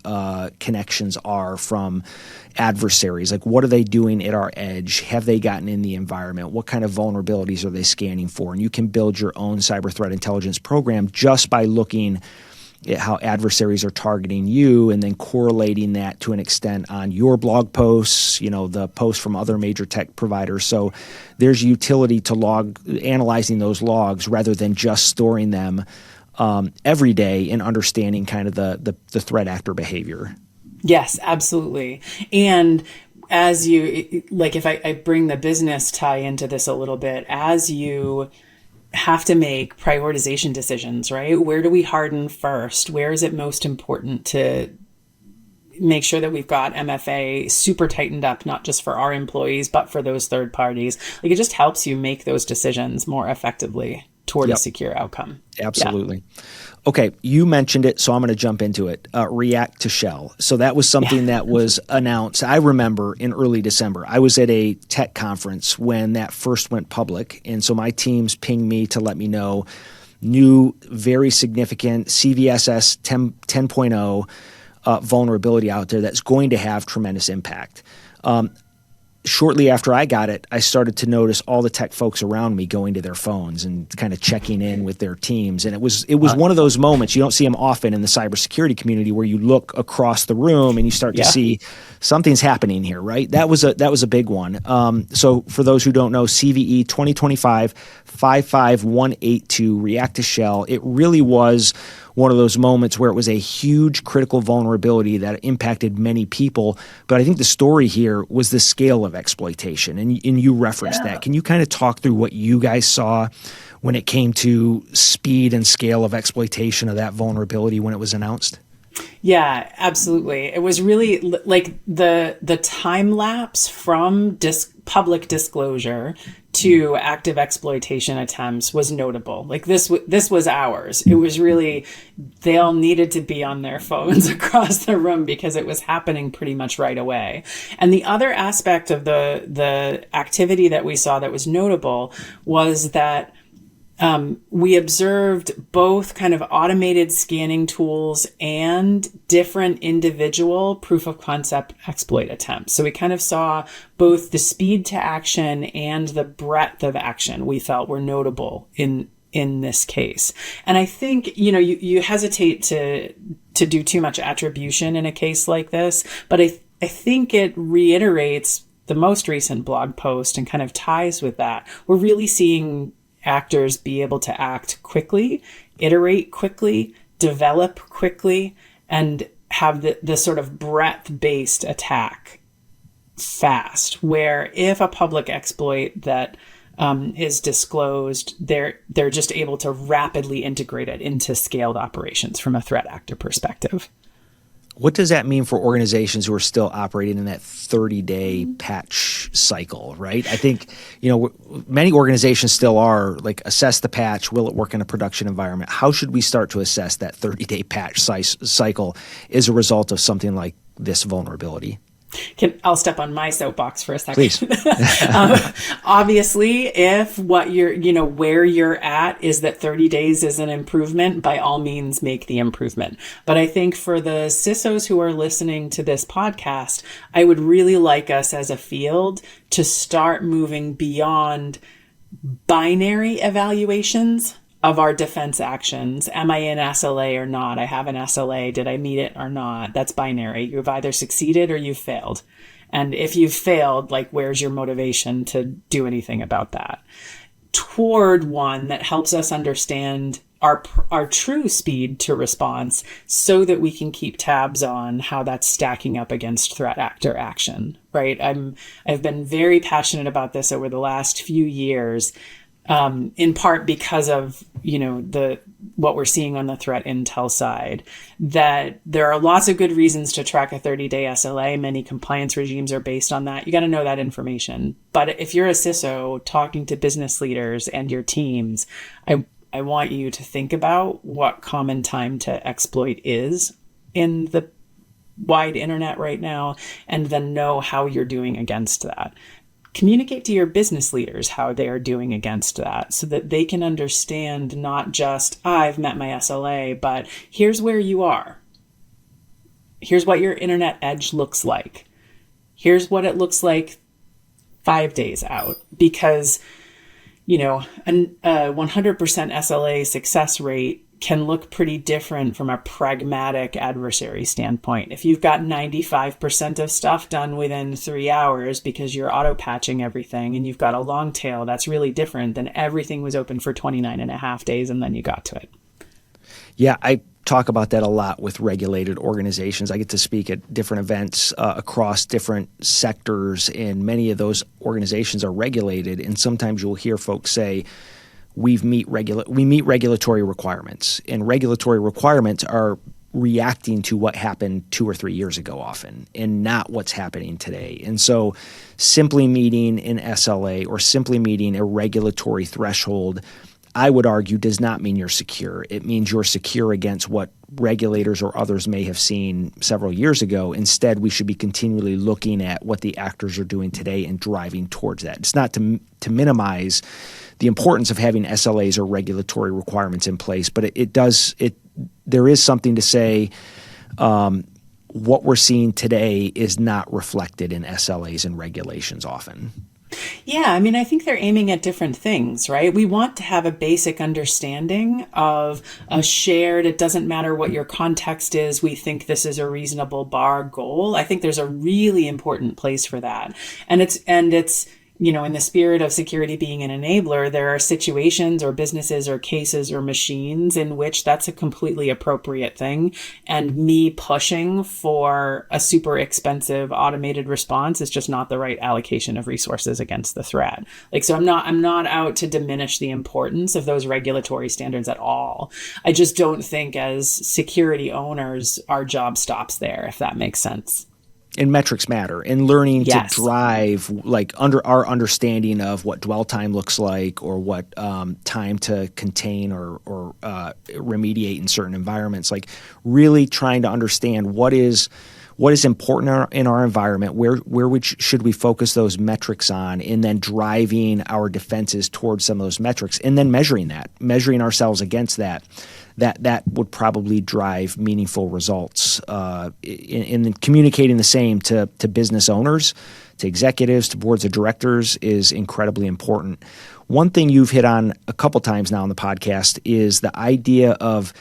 connections are from adversaries. Like, what are they doing at our edge? Have they gotten in the environment? What kind of vulnerabilities are they scanning for? And you can build your own cyber threat intelligence program just by looking at how adversaries are targeting you, and then correlating that to an extent on your blog posts, the posts from other major tech providers. So there's utility to analyzing those logs rather than just storing them every day and understanding kind of the threat actor behavior. Yes, absolutely. And as you, like, if I bring the business tie into this a little bit, as you have to make prioritization decisions, right? Where do we harden first? Where is it most important to make sure that we've got MFA super tightened up, not just for our employees, but for those third parties? Like, it just helps you make those decisions more effectively toward a secure outcome. Absolutely. Yeah. Okay, you mentioned it, so I'm going to jump into it. React to Shell. So that was something that was announced. I remember in early December. I was at a tech conference when that first went public, and so my teams pinged me to let me know new, very significant CVSS 10.0 vulnerability out there that's going to have tremendous impact. Shortly after I got it, I started to notice all the tech folks around me going to their phones and kind of checking in with their teams. And it was one of those moments, you don't see them often in the cybersecurity community, where you look across the room and you start to see something's happening here, right? That was a big one. So for those who don't know, CVE 2025-55182, React to Shell, it really was one of those moments where it was a huge critical vulnerability that impacted many people. But I think the story here was the scale of exploitation. And you referenced that. Can you kind of talk through what you guys saw when it came to speed and scale of exploitation of that vulnerability when it was announced? Yeah, absolutely. It was really like the time lapse from public disclosure to active exploitation attempts was notable. Like this was hours. It was really, they all needed to be on their phones across the room because it was happening pretty much right away. And the other aspect of the activity that we saw that was notable was that we observed both kind of automated scanning tools and different individual proof of concept exploit attempts. So we kind of saw both the speed to action and the breadth of action we felt were notable in this case. And I think, you hesitate to do too much attribution in a case like this, but I think it reiterates the most recent blog post and kind of ties with that. We're really seeing actors be able to act quickly, iterate quickly, develop quickly, and have the sort of breadth-based attack fast, where if a public exploit that is disclosed, they're just able to rapidly integrate it into scaled operations from a threat actor perspective. What does that mean for organizations who are still operating in that 30-day patch cycle, right? I think, many organizations still are like, assess the patch, will it work in a production environment? How should we start to assess that 30-day patch cycle as a result of something like this vulnerability? I'll step on my soapbox for a second. Please. Obviously, if what where you're at is that 30 days is an improvement, by all means, make the improvement. But I think for the CISOs who are listening to this podcast, I would really like us as a field to start moving beyond binary evaluations of our defense actions. Am I in SLA or not? I have an SLA. Did I meet it or not? That's binary. You've either succeeded or you've failed. And if you've failed, where's your motivation to do anything about that? Toward one that helps us understand our true speed to response so that we can keep tabs on how that's stacking up against threat actor action, right? I've been very passionate about this over the last few years, in part because of, what we're seeing on the threat intel side, that there are lots of good reasons to track a 30-day SLA. Many compliance regimes are based on that. You got to know that information. But if you're a CISO talking to business leaders and your teams, I want you to think about what common time to exploit is in the wide internet right now, and then know how you're doing against that. Communicate to your business leaders how they are doing against that so that they can understand not just, I've met my SLA, but here's where you are. Here's what your internet edge looks like. Here's what it looks like 5 days out. Because, a 100% SLA success rate can look pretty different from a pragmatic adversary standpoint. If you've got 95% of stuff done within 3 hours because you're auto-patching everything and you've got a long tail, that's really different than everything was open for 29 and a half days and then you got to it. Yeah, I talk about that a lot with regulated organizations. I get to speak at different events across different sectors, and many of those organizations are regulated, and sometimes you'll hear folks say, we meet regulatory requirements, and regulatory requirements are reacting to what happened 2 or 3 years ago often, and not what's happening today. And so simply meeting an SLA or simply meeting a regulatory threshold I would argue, does not mean you're secure. It means you're secure against what regulators or others may have seen several years ago. Instead, we should be continually looking at what the actors are doing today and driving towards that. It's not to minimize the importance of having SLAs or regulatory requirements in place, but there is something to say what we're seeing today is not reflected in SLAs and regulations often. Yeah, I mean, I think they're aiming at different things, right? We want to have a basic understanding of a shared, it doesn't matter what your context is, we think this is a reasonable bar goal. I think there's a really important place for that. And it's in the spirit of security being an enabler, there are situations or businesses or cases or machines in which that's a completely appropriate thing. And me pushing for a super expensive automated response is just not the right allocation of resources against the threat. So I'm not out to diminish the importance of those regulatory standards at all. I just don't think as security owners, our job stops there, if that makes sense. And metrics matter, and learning to drive under our understanding of what dwell time looks like, or what time to contain or remediate in certain environments. Really trying to understand what is important in our environment, where should we focus those metrics on, and then driving our defenses towards some of those metrics, and then measuring ourselves against that. That would probably drive meaningful results in communicating the same to business owners, to executives, to boards of directors is incredibly important. One thing you've hit on a couple times now on the podcast is the idea of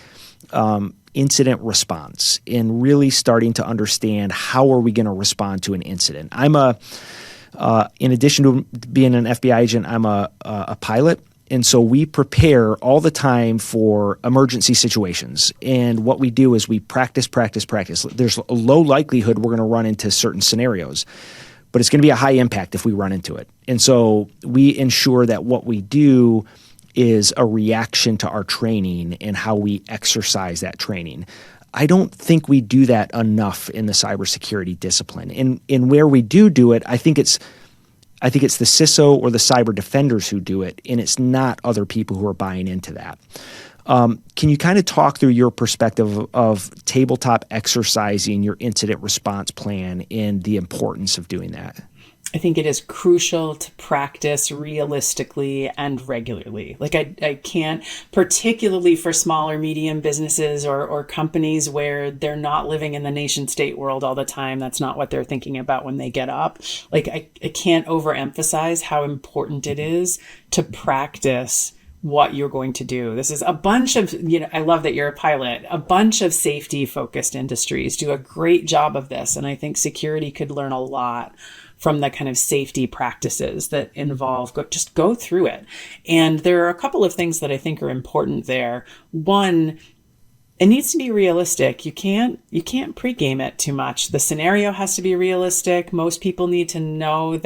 incident response, and really starting to understand how are we going to respond to an incident. In addition to being an FBI agent, I'm a pilot. And so we prepare all the time for emergency situations. And what we do is we practice. There's a low likelihood we're going to run into certain scenarios, but it's going to be a high impact if we run into it. And so we ensure that what we do is a reaction to our training and how we exercise that training. I don't think we do that enough in the cybersecurity discipline. And where we do it, I think it's the CISO or the cyber defenders who do it, and it's not other people who are buying into that. Can you kind of talk through your perspective of tabletop exercising your incident response plan and the importance of doing that? I think it is crucial to practice realistically and regularly. I can't, particularly for smaller, medium businesses or companies where they're not living in the nation state world all the time. That's not what they're thinking about when they get up. I can't overemphasize how important it is to practice what you're going to do. This is a bunch of, I love that you're a pilot. A bunch of safety focused industries do a great job of this. And I think security could learn a lot from the kind of safety practices that involve just go through it. And there are a couple of things that I think are important there. One, it needs to be realistic. You can't pregame it too much. The scenario has to be realistic. Most people need to know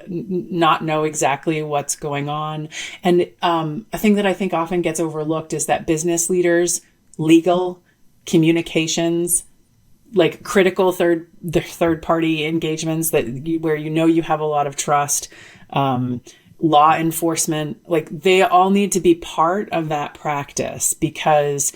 not know exactly what's going on. And a thing that I think often gets overlooked is that business leaders, legal, communications, critical third party engagements where you have a lot of trust, law enforcement, they all need to be part of that practice, because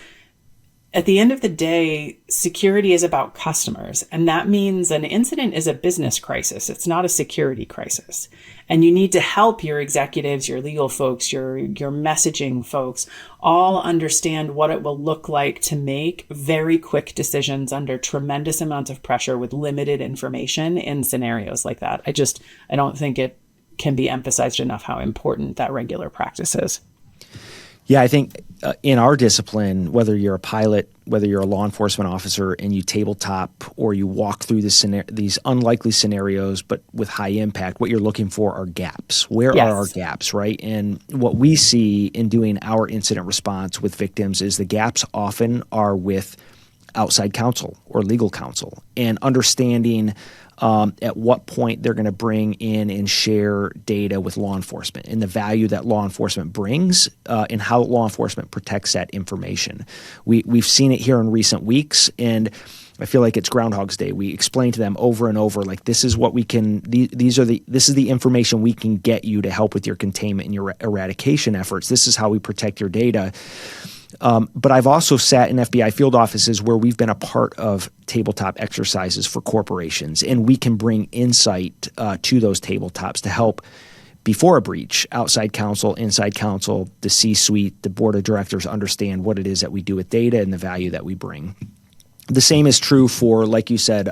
at the end of the day, security is about customers. And that means an incident is a business crisis. It's not a security crisis. And you need to help your executives, your legal folks, your messaging folks all understand what it will look like to make very quick decisions under tremendous amounts of pressure with limited information in scenarios like that. I don't think it can be emphasized enough how important that regular practice is. Yeah, I think in our discipline, whether you're a pilot, whether you're a law enforcement officer, and you tabletop or you walk through these unlikely scenarios but with high impact, what you're looking for are gaps. Where are our gaps, right? And what we see in doing our incident response with victims is the gaps often are with outside counsel or legal counsel, and understanding at what point they're going to bring in and share data with law enforcement, and the value that law enforcement brings, and how law enforcement protects that information. We've seen it here in recent weeks, and I feel like it's Groundhog's Day. We explain to them over and over, like, this is what we can, this is the information we can get you to help with your containment and your eradication efforts. This is how we protect your data. But I've also sat in FBI field offices where we've been a part of tabletop exercises for corporations, and we can bring insight to those tabletops to help before a breach, outside counsel, inside counsel, the C-suite, the board of directors understand what it is that we do with data and the value that we bring. The same is true for, like you said,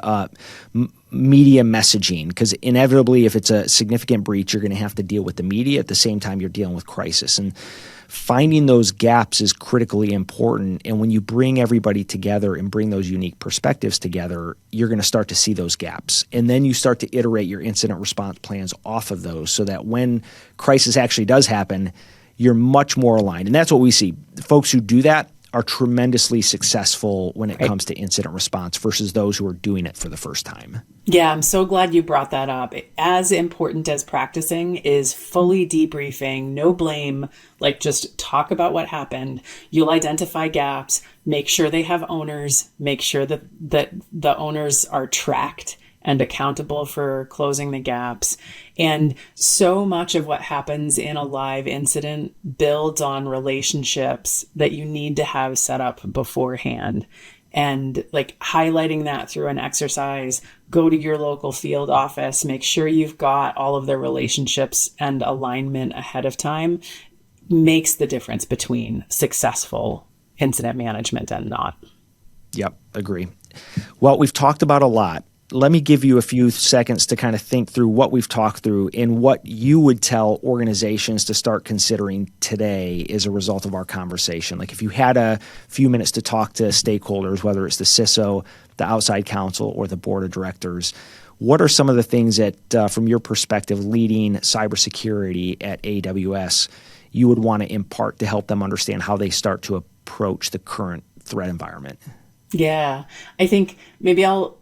media messaging, because inevitably if it's a significant breach, you're going to have to deal with the media at the same time you're dealing with crisis. And finding those gaps is critically important. And when you bring everybody together and bring those unique perspectives together, you're going to start to see those gaps. And then you start to iterate your incident response plans off of those so that when crisis actually does happen, you're much more aligned. And that's what we see. The folks who do that are tremendously successful when it comes to incident response versus those who are doing it for the first time. Yeah, I'm so glad you brought that up. As important as practicing is fully debriefing, no blame, like just talk about what happened. You'll identify gaps, make sure they have owners, make sure that the owners are tracked and accountable for closing the gaps. And so much of what happens in a live incident builds on relationships that you need to have set up beforehand. And like highlighting that through an exercise, go to your local field office, make sure you've got all of their relationships and alignment ahead of time, makes the difference between successful incident management and not. Yep, agree. Well, we've talked about a lot. Let me give you a few seconds to kind of think through what we've talked through and what you would tell organizations to start considering today as a result of our conversation. Like if you had a few minutes to talk to stakeholders, whether it's the CISO, the outside counsel, or the board of directors, what are some of the things that, from your perspective, leading cybersecurity at AWS, you would want to impart to help them understand how they start to approach the current threat environment? Yeah, I think maybe I'll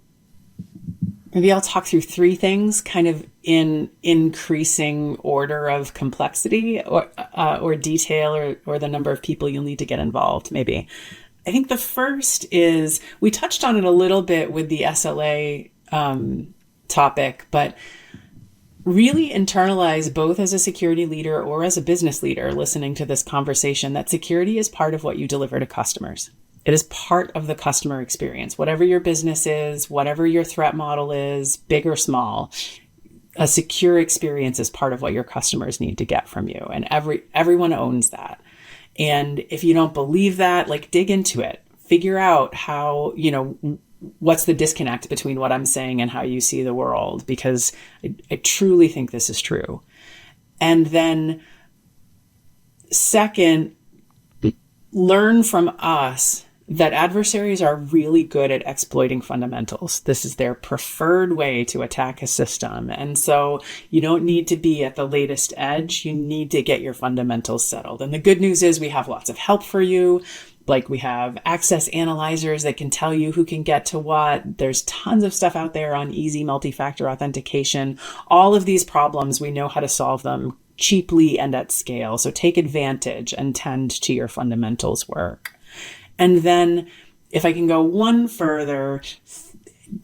talk through three things kind of in increasing order of complexity or detail or the number of people you'll need to get involved, maybe. I think the first is, we touched on it a little bit with the SLA topic, but really internalize both as a security leader or as a business leader listening to this conversation that security is part of what you deliver to customers. It is part of the customer experience. Whatever your business is, whatever your threat model is, big or small, a secure experience is part of what your customers need to get from you. And everyone owns that. And if you don't believe that, like dig into it, figure out how, what's the disconnect between what I'm saying and how you see the world, because I truly think this is true. And then second, learn from us that adversaries are really good at exploiting fundamentals. This is their preferred way to attack a system. And so you don't need to be at the latest edge. You need to get your fundamentals settled. And the good news is we have lots of help for you. Like we have access analyzers that can tell you who can get to what. There's tons of stuff out there on easy multi-factor authentication. All of these problems, we know how to solve them cheaply and at scale. So take advantage and tend to your fundamentals work. And then if I can go one further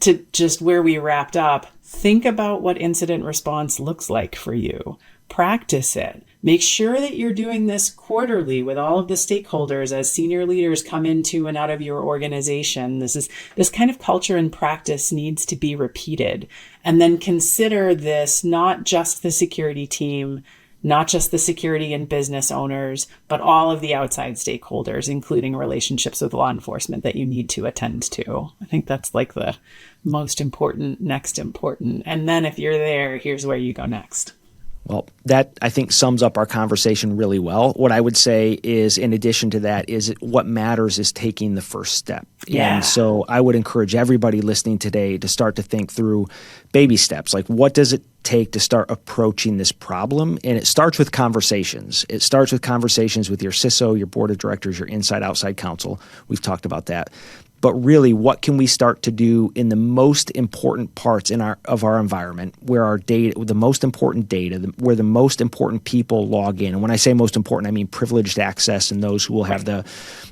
to just where we wrapped up, think about what incident response looks like for you. Practice it. Make sure that you're doing this quarterly with all of the stakeholders as senior leaders come into and out of your organization. This kind of culture and practice needs to be repeated. And then consider this not just the security team, not just the security and business owners, but all of the outside stakeholders, including relationships with law enforcement that you need to attend to. I think that's like the most important, next important. And then if you're there, here's where you go next. Well, that I think sums up our conversation really well. What I would say is, in addition to that, is what matters is taking the first step. Yeah. And so I would encourage everybody listening today to start to think through baby steps. Like, what does it take to start approaching this problem? And it starts with conversations. It starts with conversations with your CISO, your board of directors, your inside-outside counsel. We've talked about that. But really, what can we start to do in the most important parts of our environment, where our data, the most important data, where the most important people log in? And when I say most important, I mean privileged access and those who will have the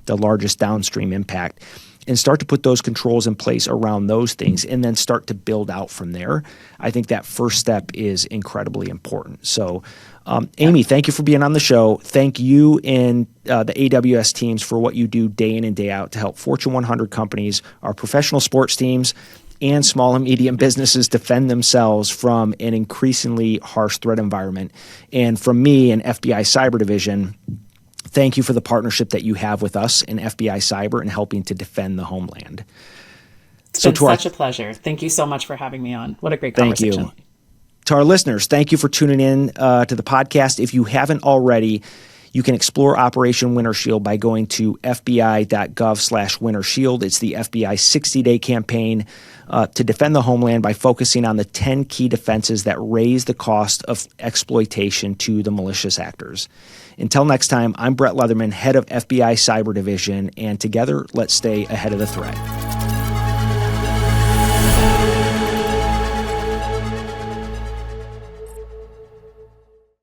largest downstream impact. and start to put those controls in place around those things and then start to build out from there. I think that first step is incredibly important. So, Amy, thank you for being on the show. Thank you and the AWS teams for what you do day in and day out to help Fortune 100 companies, our professional sports teams, and small and medium businesses defend themselves from an increasingly harsh threat environment. And from me and FBI Cyber Division, thank you for the partnership that you have with us in FBI Cyber and helping to defend the homeland. It's been such a pleasure. Thank you so much for having me on. What a great conversation. Thank you. To our listeners, thank you for tuning in to the podcast. If you haven't already, you can explore Operation Winter Shield by going to fbi.gov/Winter Shield. It's the FBI 60-day campaign to defend the homeland by focusing on the 10 key defenses that raise the cost of exploitation to the malicious actors. Until next time, I'm Brett Leatherman, head of FBI Cyber Division, and together, let's stay ahead of the threat.